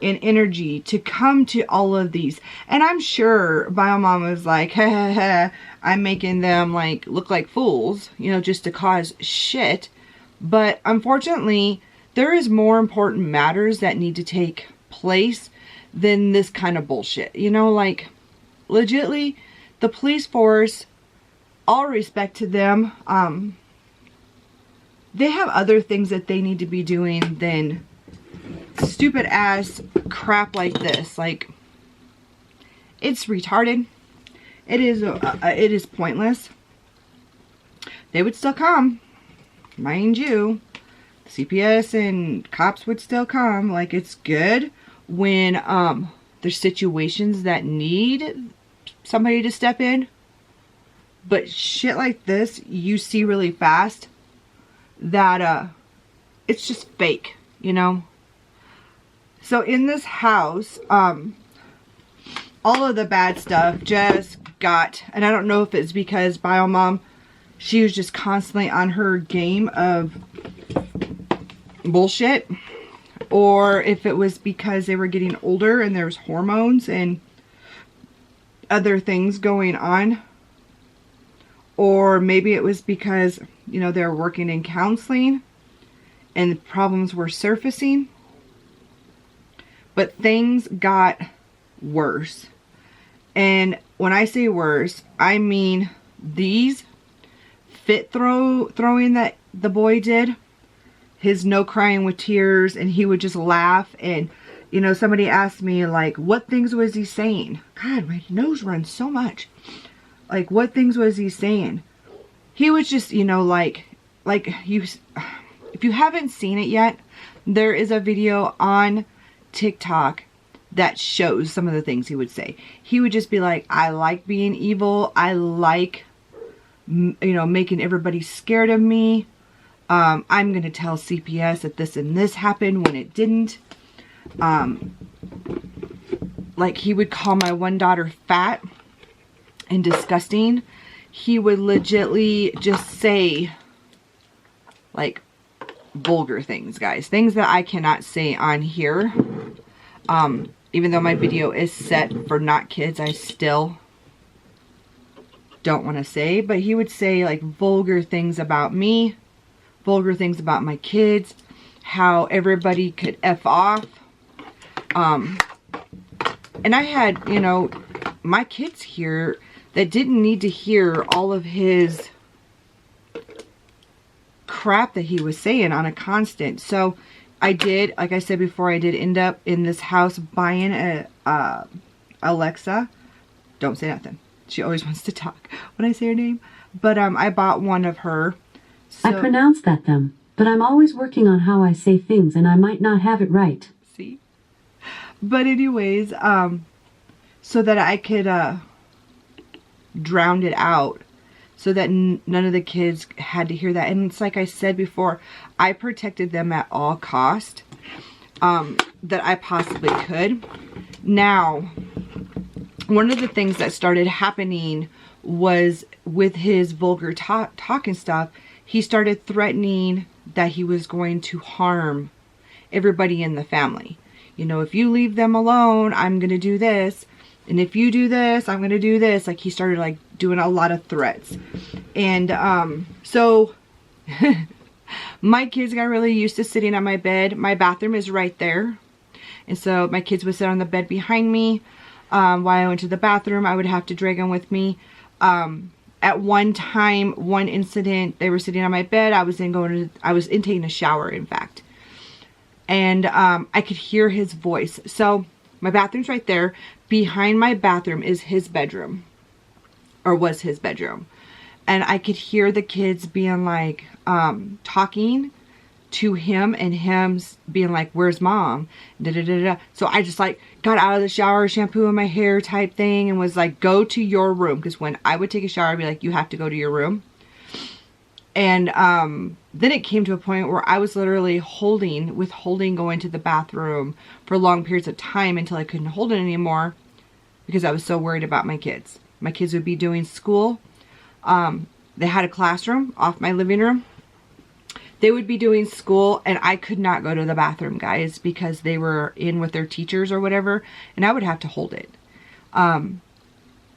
and energy to come to all of these. And I'm sure Biomom was like, ha ha ha, I'm making them like look like fools, you know, just to cause shit. But unfortunately, there is more important matters that need to take place than this kind of bullshit. You know, like, legitly, the police force, all respect to them, they have other things that they need to be doing than stupid ass crap like this. Like, it's retarded. It is pointless. They would still come, mind you. CPS and cops would still come. Like, it's good when there's situations that need somebody to step in, but shit like this you see really fast that it's just fake, you know. So in this house, all of the bad stuff just got, and I don't know if it's because Biomom, she was just constantly on her game of bullshit, or if it was because they were getting older and there's hormones and other things going on, or maybe it was because, you know, they're working in counseling and the problems were surfacing. But things got worse. And when I say worse, I mean these fit throwing that the boy did, his no crying with tears, and he would just laugh. And, you know, somebody asked me, like, what things was he saying? God, my nose runs so much. Like, what things was he saying? He was just, you know, like you, if you haven't seen it yet, there is a video on TikTok that shows some of the things he would say. He would just be like, I like being evil. I like, you know, making everybody scared of me. I'm going to tell CPS that this and this happened when it didn't. like he would call my one daughter fat and disgusting. He would legitly just say like vulgar things, guys. Things that I cannot say on here. Even though my video is set for not kids, I still don't want to say. But he would say like vulgar things about me, vulgar things about my kids, how everybody could F off. And I had, you know, my kids here that didn't need to hear all of his crap that he was saying on a constant. So I did, like I said before, I did end up in this house buying a Alexa. Don't say nothing. She always wants to talk when I say her name. But I bought one of her. So, I pronounce that them, but I'm always working on how I say things and I might not have it right. See? But anyways, so that I could drown it out, so that none of the kids had to hear that. And it's like I said before, I protected them at all cost that I possibly could. Now, one of the things that started happening was with his vulgar talk and stuff, he started threatening that he was going to harm everybody in the family. You know, if you leave them alone, I'm going to do this. And if you do this, I'm going to do this. Like, he started, like, doing a lot of threats. And, so, my kids got really used to sitting on my bed. My bathroom is right there. And so, my kids would sit on the bed behind me. While I went to the bathroom, I would have to drag them with me. At one time, one incident, they were sitting on my bed. I was in taking a shower, in fact. And, I could hear his voice. So, my bathroom's right there. Behind my bathroom is his bedroom. Or was his bedroom. And I could hear the kids being like, talking to him. And him being like, where's mom? Da, da, da, da. So I just like got out of the shower, shampoo in my hair type thing. And was like, go to your room. Because when I would take a shower, I'd be like, you have to go to your room. And then it came to a point where I was literally withholding going to the bathroom for long periods of time until I couldn't hold it anymore because I was so worried about my kids. My kids would be doing school. They had a classroom off my living room. They would be doing school and I could not go to the bathroom, guys, because they were in with their teachers or whatever, and I would have to hold it.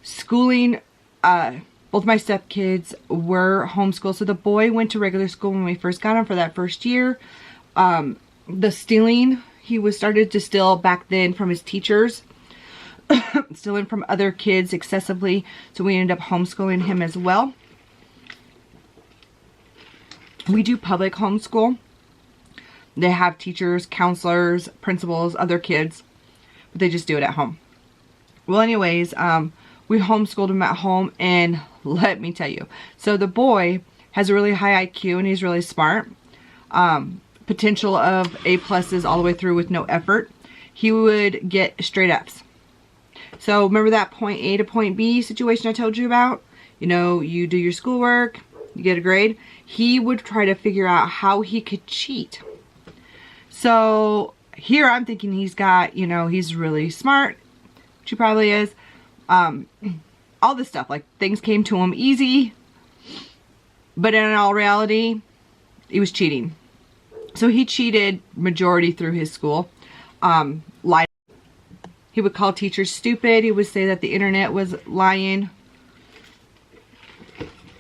Schooling, both my stepkids were homeschooled. So the boy went to regular school when we first got him for that first year. The stealing, he was started to steal back then from his teachers. Stealing from other kids excessively. So we ended up homeschooling him as well. We do public homeschool. They have teachers, counselors, principals, other kids. But they just do it at home. Well, anyways, we homeschooled him at home, and let me tell you. So the boy has a really high IQ and he's really smart. Potential of A+s all the way through with no effort. He would get straight F's. So remember that point A to point B situation I told you about? You know, you do your schoolwork, you get a grade. He would try to figure out how he could cheat. So here I'm thinking he's got, you know, he's really smart, which he probably is. All this stuff, like things came to him easy, but in all reality, he was cheating. So he cheated majority through his school. Lied. He would call teachers stupid. He would say that the internet was lying.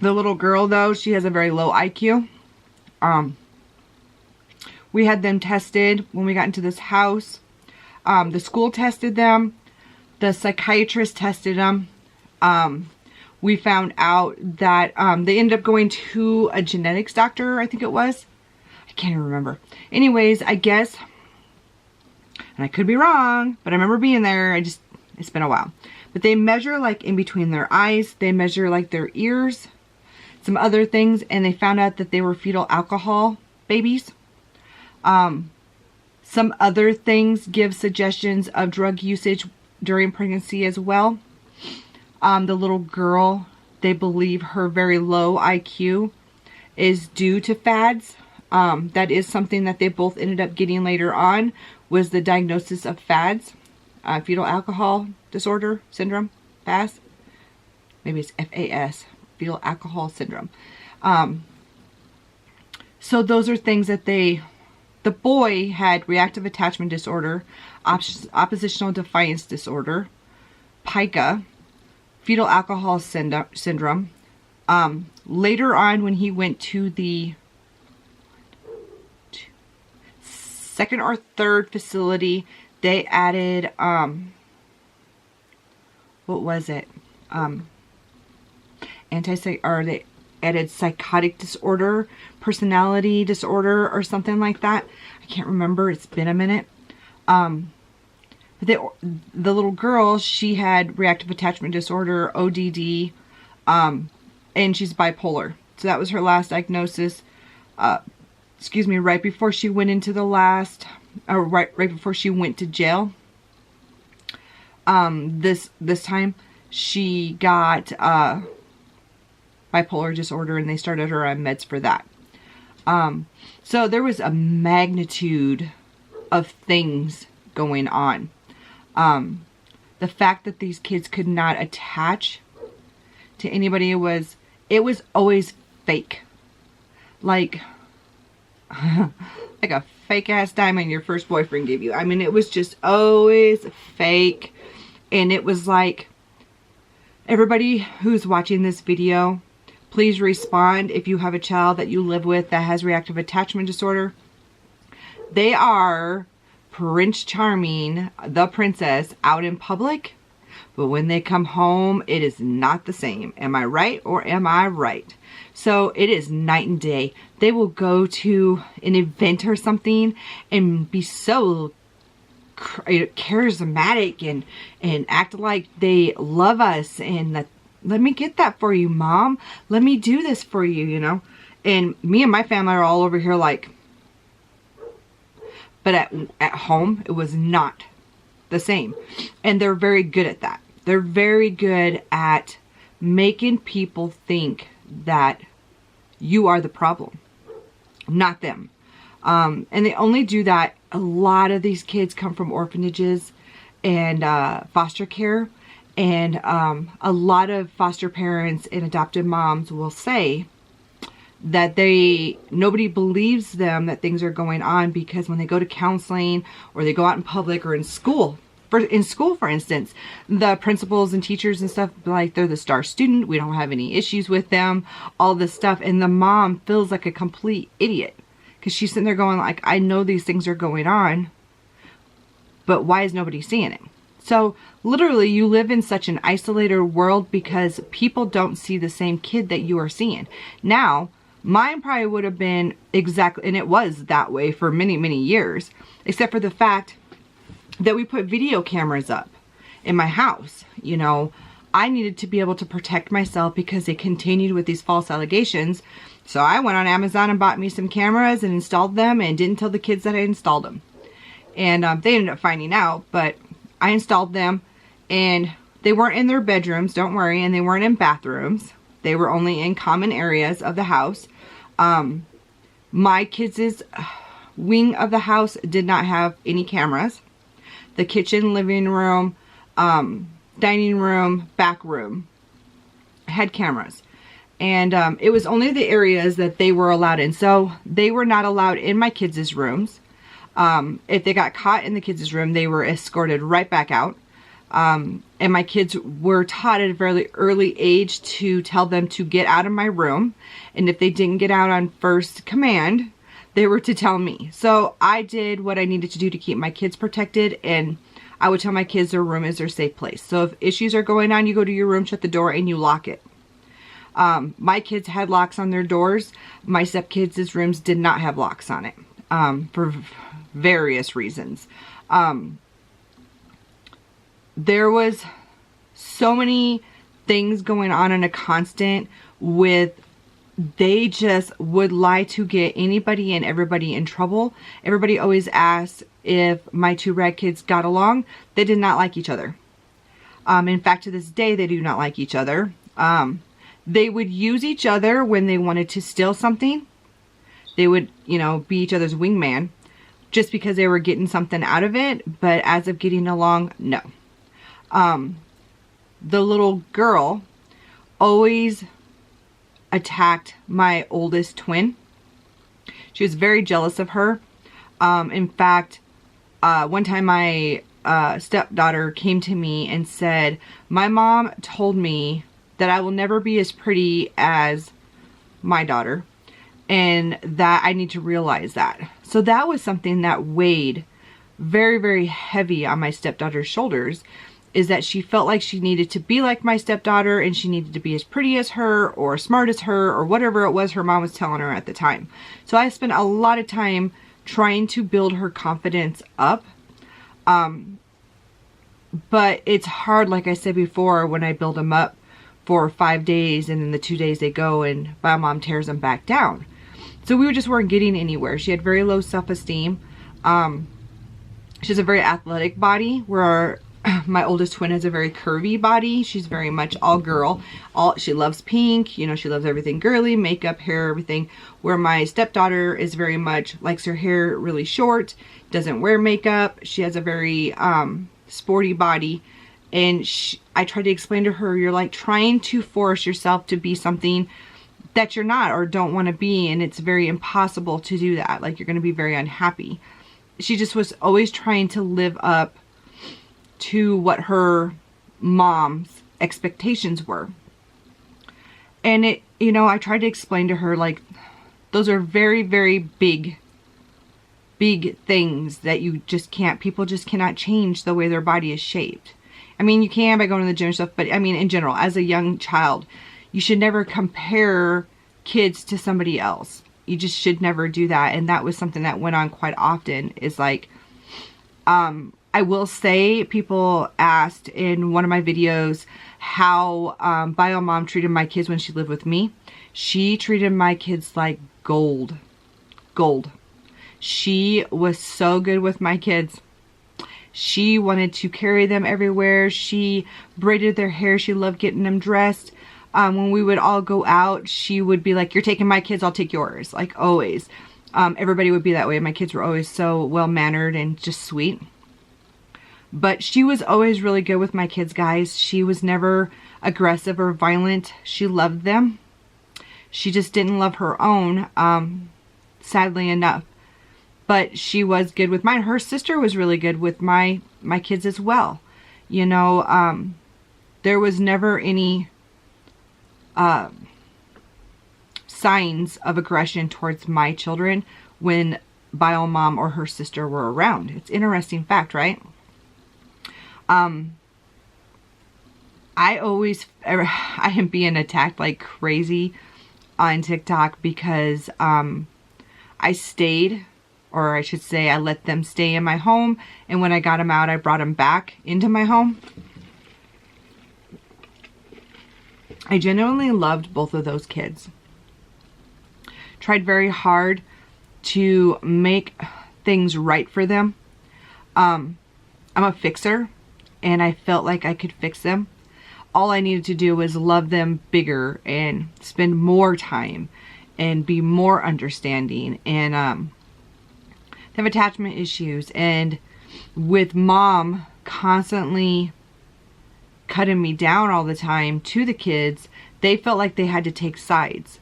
The little girl, though, she has a very low IQ. We had them tested when we got into this house. The school tested them. The psychiatrist tested them. We found out that they ended up going to a genetics doctor, I think it was. I can't even remember. Anyways, I guess, and I could be wrong, but I remember being there. It's been a while. But they measure like in between their eyes. They measure like their ears, some other things, and they found out that they were fetal alcohol babies. Some other things give suggestions of drug usage during pregnancy as well. The little girl, they believe her very low IQ is due to fads. That is something that they both ended up getting later on, was the diagnosis of fads. fetal alcohol disorder syndrome, FAS. Maybe it's FAS, fetal alcohol syndrome. So those are things that the boy had reactive attachment disorder, oppositional defiance disorder, pica, fetal alcohol syndrome. Later on, when he went to the second or third facility, they added, what was it? They added psychotic disorder, personality disorder, or something like that. I can't remember. It's been a minute. The little girl, she had reactive attachment disorder, ODD, and she's bipolar. So that was her last diagnosis. Right before she went into the right before she went to jail. This time she got bipolar disorder, and they started her on meds for that. So there was a magnitude of things going on. The fact that these kids could not attach to anybody, it was always fake. Like a fake ass diamond your first boyfriend gave you. I mean, it was just always fake. And it was like, everybody who's watching this video, please respond if you have a child that you live with that has reactive attachment disorder. They are Prince Charming, the princess, out in public, but when they come home, it is not the same. Am I right, or am I right? So it is night and day. They will go to an event or something and be so charismatic and act like they love us, and that, let me get that for you, Mom. Let me do this for you, you know. And me and my family are all over here like, but at home, it was not the same. And they're very good at that. They're very good at making people think that you are the problem, not them. And they only do that. A lot of these kids come from orphanages and foster care. And a lot of foster parents and adoptive moms will say that nobody believes them that things are going on, because when they go to counseling or they go out in public or in school, for instance, the principals and teachers and stuff, like, they're the star student, we don't have any issues with them, all this stuff, and the mom feels like a complete idiot because she's sitting there going like, I know these things are going on, but why is nobody seeing it? So literally, you live in such an isolated world because people don't see the same kid that you are seeing. Now, mine probably would have been exactly, and it was that way for many, many years, except for the fact that we put video cameras up in my house. You know, I needed to be able to protect myself because they continued with these false allegations. So I went on Amazon and bought me some cameras and installed them, and didn't tell the kids that I installed them. And they ended up finding out, but I installed them, and they weren't in their bedrooms, don't worry, and they weren't in bathrooms. They were only in common areas of the house. My kids' wing of the house did not have any cameras. The kitchen, living room, dining room, back room had cameras. And it was only the areas that they were allowed in. So they were not allowed in my kids' rooms. If they got caught in the kids' room, they were escorted right back out. And my kids were taught at a very early age to tell them to get out of my room. And if they didn't get out on first command, they were to tell me. So I did what I needed to do to keep my kids protected. And I would tell my kids their room is their safe place. So if issues are going on, you go to your room, shut the door, and you lock it. My kids had locks on their doors. My stepkids' rooms did not have locks on it, for various reasons. There was so many things going on in a constant with, they just would lie to get anybody and everybody in trouble. Everybody always asked if my two rad kids got along. They did not like each other. In fact, to this day, they do not like each other. They would use each other when they wanted to steal something. They would, you know, be each other's wingman. just because they were getting something out of it. But as of getting along, no. The little girl always attacked my oldest twin. She was very jealous of her. In fact, one time my stepdaughter came to me and said, my mom told me that I will never be as pretty as my daughter, and that I need to realize that. So that was something that weighed very, very heavy on my stepdaughter's shoulders, is that she felt like she needed to be like my stepdaughter, and she needed to be as pretty as her or smart as her or whatever it was her mom was telling her at the time. So I spent a lot of time trying to build her confidence up. But it's hard, like I said before, when I build them up for 5 days and then the 2 days they go and my mom tears them back down. So we just weren't getting anywhere. She had very low self-esteem. She has a very athletic body, where my oldest twin has a very curvy body. She's very much all girl. She loves pink, you know, she loves everything girly, makeup, hair, everything. Where my stepdaughter is very much, likes her hair really short, doesn't wear makeup. She has a very sporty body. And I tried to explain to her, you're like trying to force yourself to be something that you're not or don't want to be. And it's very impossible to do that. Like, you're going to be very unhappy. She just was always trying to live up to what her mom's expectations were. And it, you know, I tried to explain to her, like, those are very, very big things that you just can't, people just cannot change the way their body is shaped. I mean, you can by going to the gym and stuff, but I mean, in general, as a young child, you should never compare kids to somebody else. You just should never do that. And that was something that went on quite often, is like, I will say, people asked in one of my videos how Bio Mom treated my kids when she lived with me. She treated my kids like gold. Gold. She was so good with my kids. She wanted to carry them everywhere. She braided their hair. She loved getting them dressed. When we would all go out, she would be like, you're taking my kids, I'll take yours. Like, always. Everybody would be that way. My kids were always so well-mannered and just sweet. But she was always really good with my kids, guys. She was never aggressive or violent. She loved them. She just didn't love her own, sadly enough. But she was good with mine. Her sister was really good with my kids as well. You know, there was never any signs of aggression towards my children when Bio Mom or her sister were around. It's an interesting fact, right? I am being attacked like crazy on TikTok because I stayed, or I should say I let them stay in my home, and when I got them out, I brought them back into my home. I genuinely loved both of those kids. Tried very hard to make things right for them. I'm a fixer, and I felt like I could fix them. All I needed to do was love them bigger and spend more time and be more understanding. And they have attachment issues, and with Mom constantly cutting me down all the time to the kids, they felt like they had to take sides.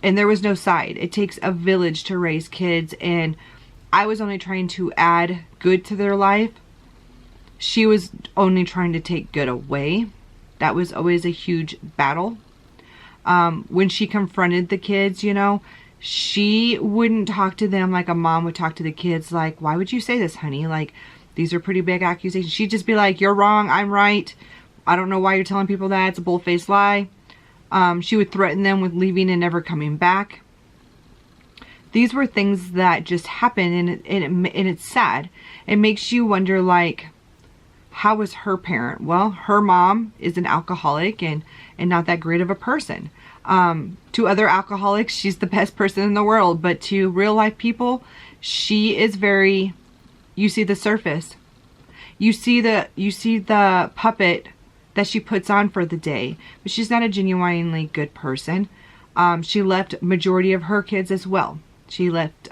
And there was no side. It takes a village to raise kids, and I was only trying to add good to their life. She was only trying to take good away. That was always a huge battle. When she confronted the kids, you know, she wouldn't talk to them like a mom would talk to the kids. Like, why would you say this, honey? Like, these are pretty big accusations. She'd just be like, you're wrong, I'm right. I don't know why you're telling people that. It's a bull-faced lie. She would threaten them with leaving and never coming back. These were things that just happened, and it's sad. It makes you wonder, like, how was her parent? Well, her mom is an alcoholic and not that great of a person. To other alcoholics, she's the best person in the world. But to real life people, she is very, you see the surface. You see the puppet that she puts on for the day. But she's not a genuinely good person. She left majority of her kids as well. She left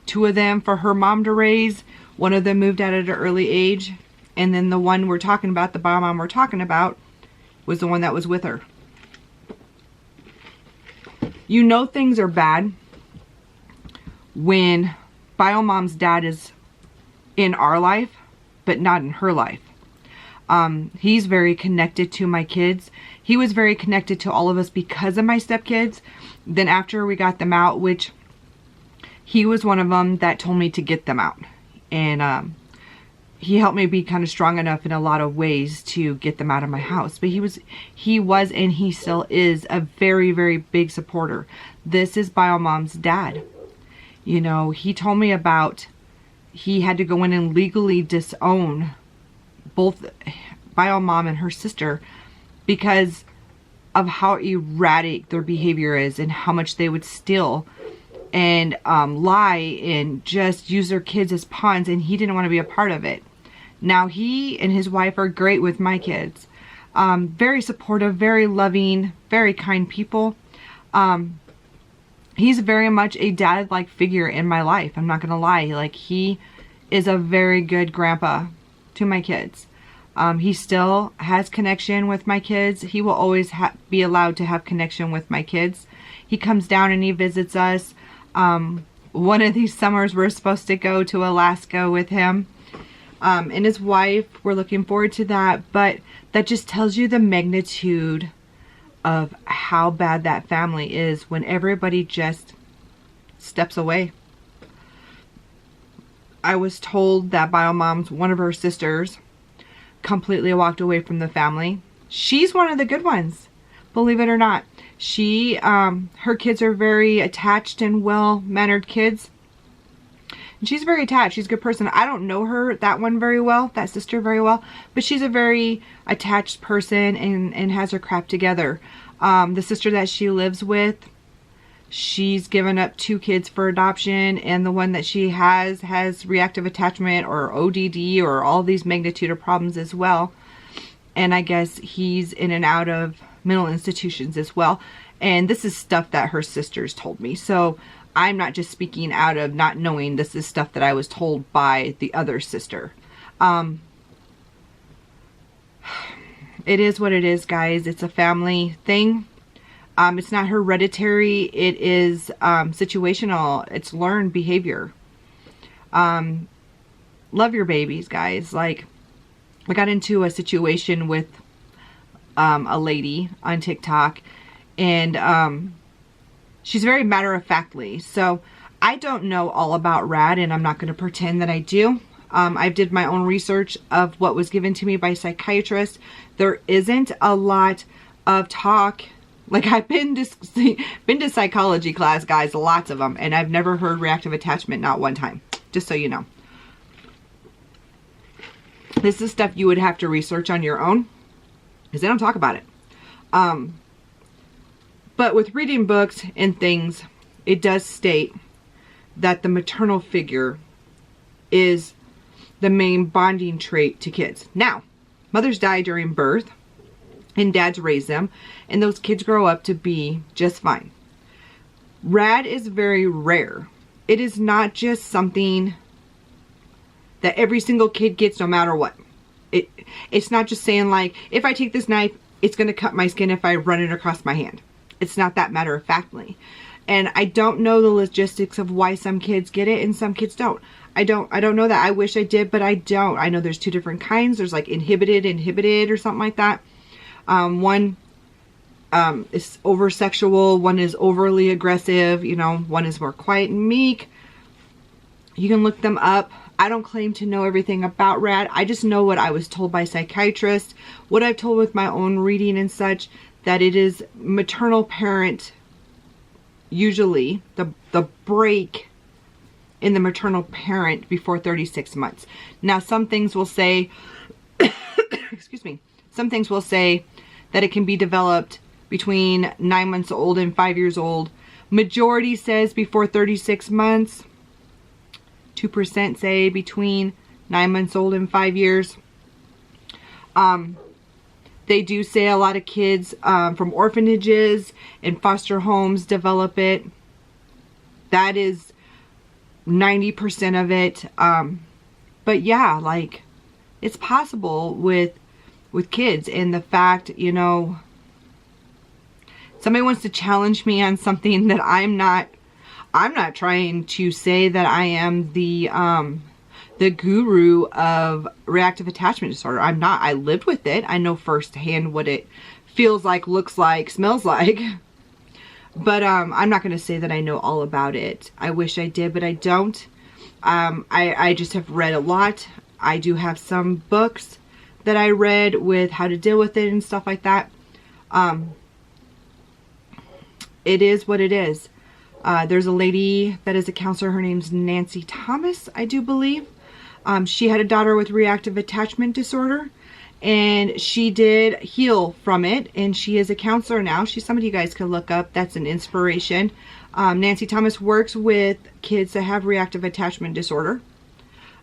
two of them for her mom to raise. One of them moved out at an early age. And then the one we're talking about, the bio mom we're talking about, was the one that was with her. You know things are bad when bio mom's dad is in our life, but not in her life. He's very connected to my kids. He was very connected to all of us because of my stepkids. Then after we got them out, which he was one of them that told me to get them out. And he helped me be kind of strong enough in a lot of ways to get them out of my house. But he was and he still is a very, very big supporter. This is bio mom's dad. You know, he told me about he had to go in and legally disown both bio mom and her sister because of how erratic their behavior is and how much they would steal and lie and just use their kids as pawns, and he didn't want to be a part of it. Now he and his wife are great with my kids. Very supportive, very loving, very kind people. He's very much a dad-like figure in my life. I'm not going to lie. Like, he is a very good grandpa to my kids. He still has connection with my kids. He will always be allowed to have connection with my kids. He comes down and he visits us. One of these summers we're supposed to go to Alaska with him and his wife. We're looking forward to that. But that just tells you the magnitude of how bad that family is when everybody just steps away. I was told that bio mom's one of her sisters completely walked away from the family. She's one of the good ones, believe it or not. She, her kids are very attached and well-mannered kids. And she's very attached. She's a good person. I don't know her, that one very well, that sister very well, but she's a very attached person and has her crap together. The sister that she lives with, she's given up 2 kids for adoption, and the one that she has reactive attachment or ODD or all these magnitude of problems as well. And I guess he's in and out of mental institutions as well. And this is stuff that her sisters told me. So I'm not just speaking out of not knowing. This is stuff that I was told by the other sister. It is what it is, guys. It's a family thing. It's not hereditary. It is situational. It's learned behavior. Love your babies, guys. Like, I got into a situation with a lady on TikTok, and she's very matter-of-factly. So I don't know all about RAD, and I'm not going to pretend that I do. I did my own research of what was given to me by psychiatrists. There isn't a lot of talk. Like, I've been to psychology class, guys, lots of them, and I've never heard reactive attachment, not one time, just so you know. This is stuff you would have to research on your own, because they don't talk about it. But with reading books and things, it does state that the maternal figure is the main bonding trait to kids. Now, mothers die during birth, and dads raise them, and those kids grow up to be just fine. RAD is very rare. It is not just something that every single kid gets no matter what. It's not just saying, like, if I take this knife, it's going to cut my skin if I run it across my hand. It's not that matter-of-factly. And I don't know the logistics of why some kids get it and some kids don't. I don't know that. I wish I did, but I don't. I know there's 2 different kinds. There's like inhibited or something like that. One is over-sexual. One is overly aggressive. You know, one is more quiet and meek. You can look them up. I don't claim to know everything about RAD. I just know what I was told by psychiatrists, what I've told with my own reading and such, that it is maternal parent, usually the break in the maternal parent before 36 months. Now, some things will say, excuse me, some things will say that it can be developed between 9 months old and 5 years old. Majority says before 36 months. 2% say between 9 months old and 5 years. They do say a lot of kids from orphanages and foster homes develop it. That is 90% of it. But yeah, like, it's possible with kids. And the fact, you know, somebody wants to challenge me on something that I'm not trying to say that I am the guru of reactive attachment disorder. I'm not. I lived with it. I know firsthand what it feels like, looks like, smells like. But I'm not going to say that I know all about it. I wish I did, but I don't. I just have read a lot. I do have some books that I read with how to deal with it and stuff like that. It is what it is. There's a lady that is a counselor. Her name's Nancy Thomas, I do believe. She had a daughter with reactive attachment disorder, and she did heal from it, and she is a counselor now. She's somebody you guys can look up. That's an inspiration. Nancy Thomas works with kids that have reactive attachment disorder.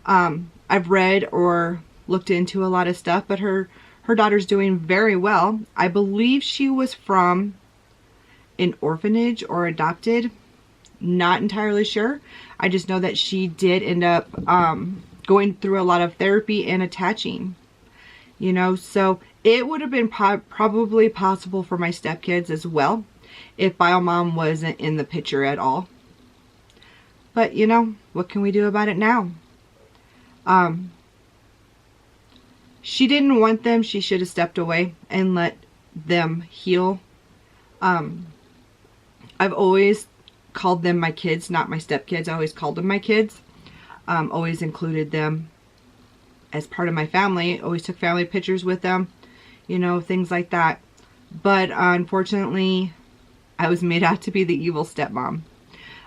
I've read or looked into a lot of stuff, but her daughter's doing very well. I believe she was from an orphanage or adopted. Not entirely sure. I just know that she did end up going through a lot of therapy and attaching, you know. So it would have been probably possible for my stepkids as well if Bio Mom wasn't in the picture at all. But you know, what can we do about it now? She didn't want them. She should have stepped away and let them heal. I've always called them my kids, not my stepkids. I always called them my kids. Always included them as part of my family. Always took family pictures with them, you know, things like that. But unfortunately, I was made out to be the evil stepmom.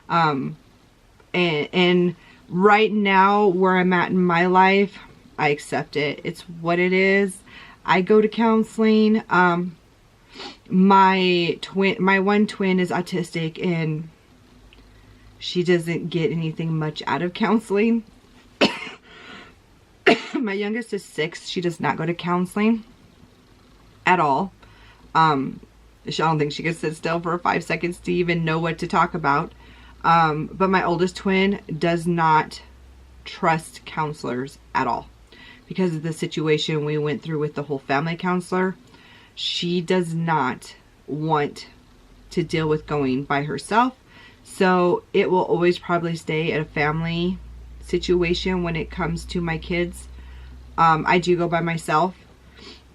And right now, where I'm at in my life, I accept it. It's what it is. I go to counseling. My one twin is autistic, and she doesn't get anything much out of counseling. My youngest is 6. She does not go to counseling at all. I don't think she can sit still for 5 seconds to even know what to talk about. But my oldest twin does not trust counselors at all because of the situation we went through with the whole family counselor. She does not want to deal with going by herself. So it will always probably stay at a family situation when it comes to my kids. I do go by myself.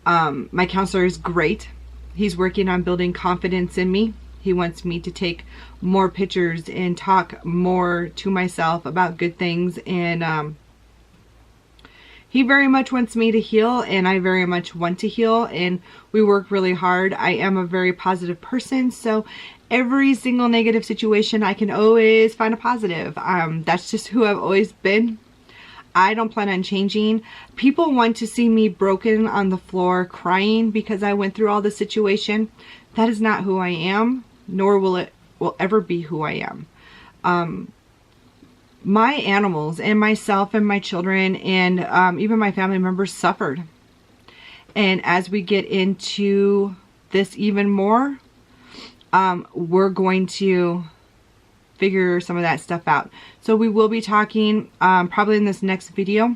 My counselor is great. He's working on building confidence in me. He wants me to take more pictures and talk more to myself about good things. And he very much wants me to heal, and I very much want to heal, and we work really hard. I am a very positive person, so every single negative situation, I can always find a positive. That's just who I've always been. I don't plan on changing. People want to see me broken on the floor crying because I went through all the situation. That is not who I am, nor will ever be who I am. My animals and myself and my children and even my family members suffered. And as we get into this even more, we're going to figure some of that stuff out. So we will be talking probably in this next video.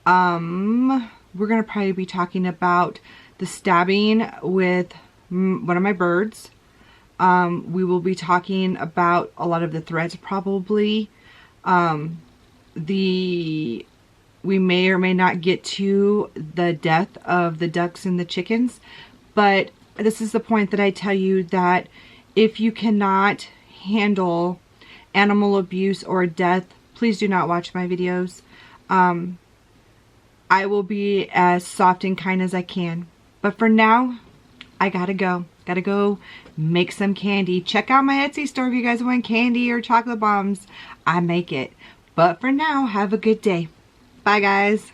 We're going to probably be talking about the stabbing with one of my birds. We will be talking about a lot of the threats probably. We may or may not get to the death of the ducks and the chickens, but this is the point that I tell you that if you cannot handle animal abuse or death, please do not watch my videos. I will be as soft and kind as I can. But for now, I gotta go. Gotta go make some candy. Check out my Etsy store if you guys want candy or chocolate bombs. I make it. But for now, have a good day. Bye, guys.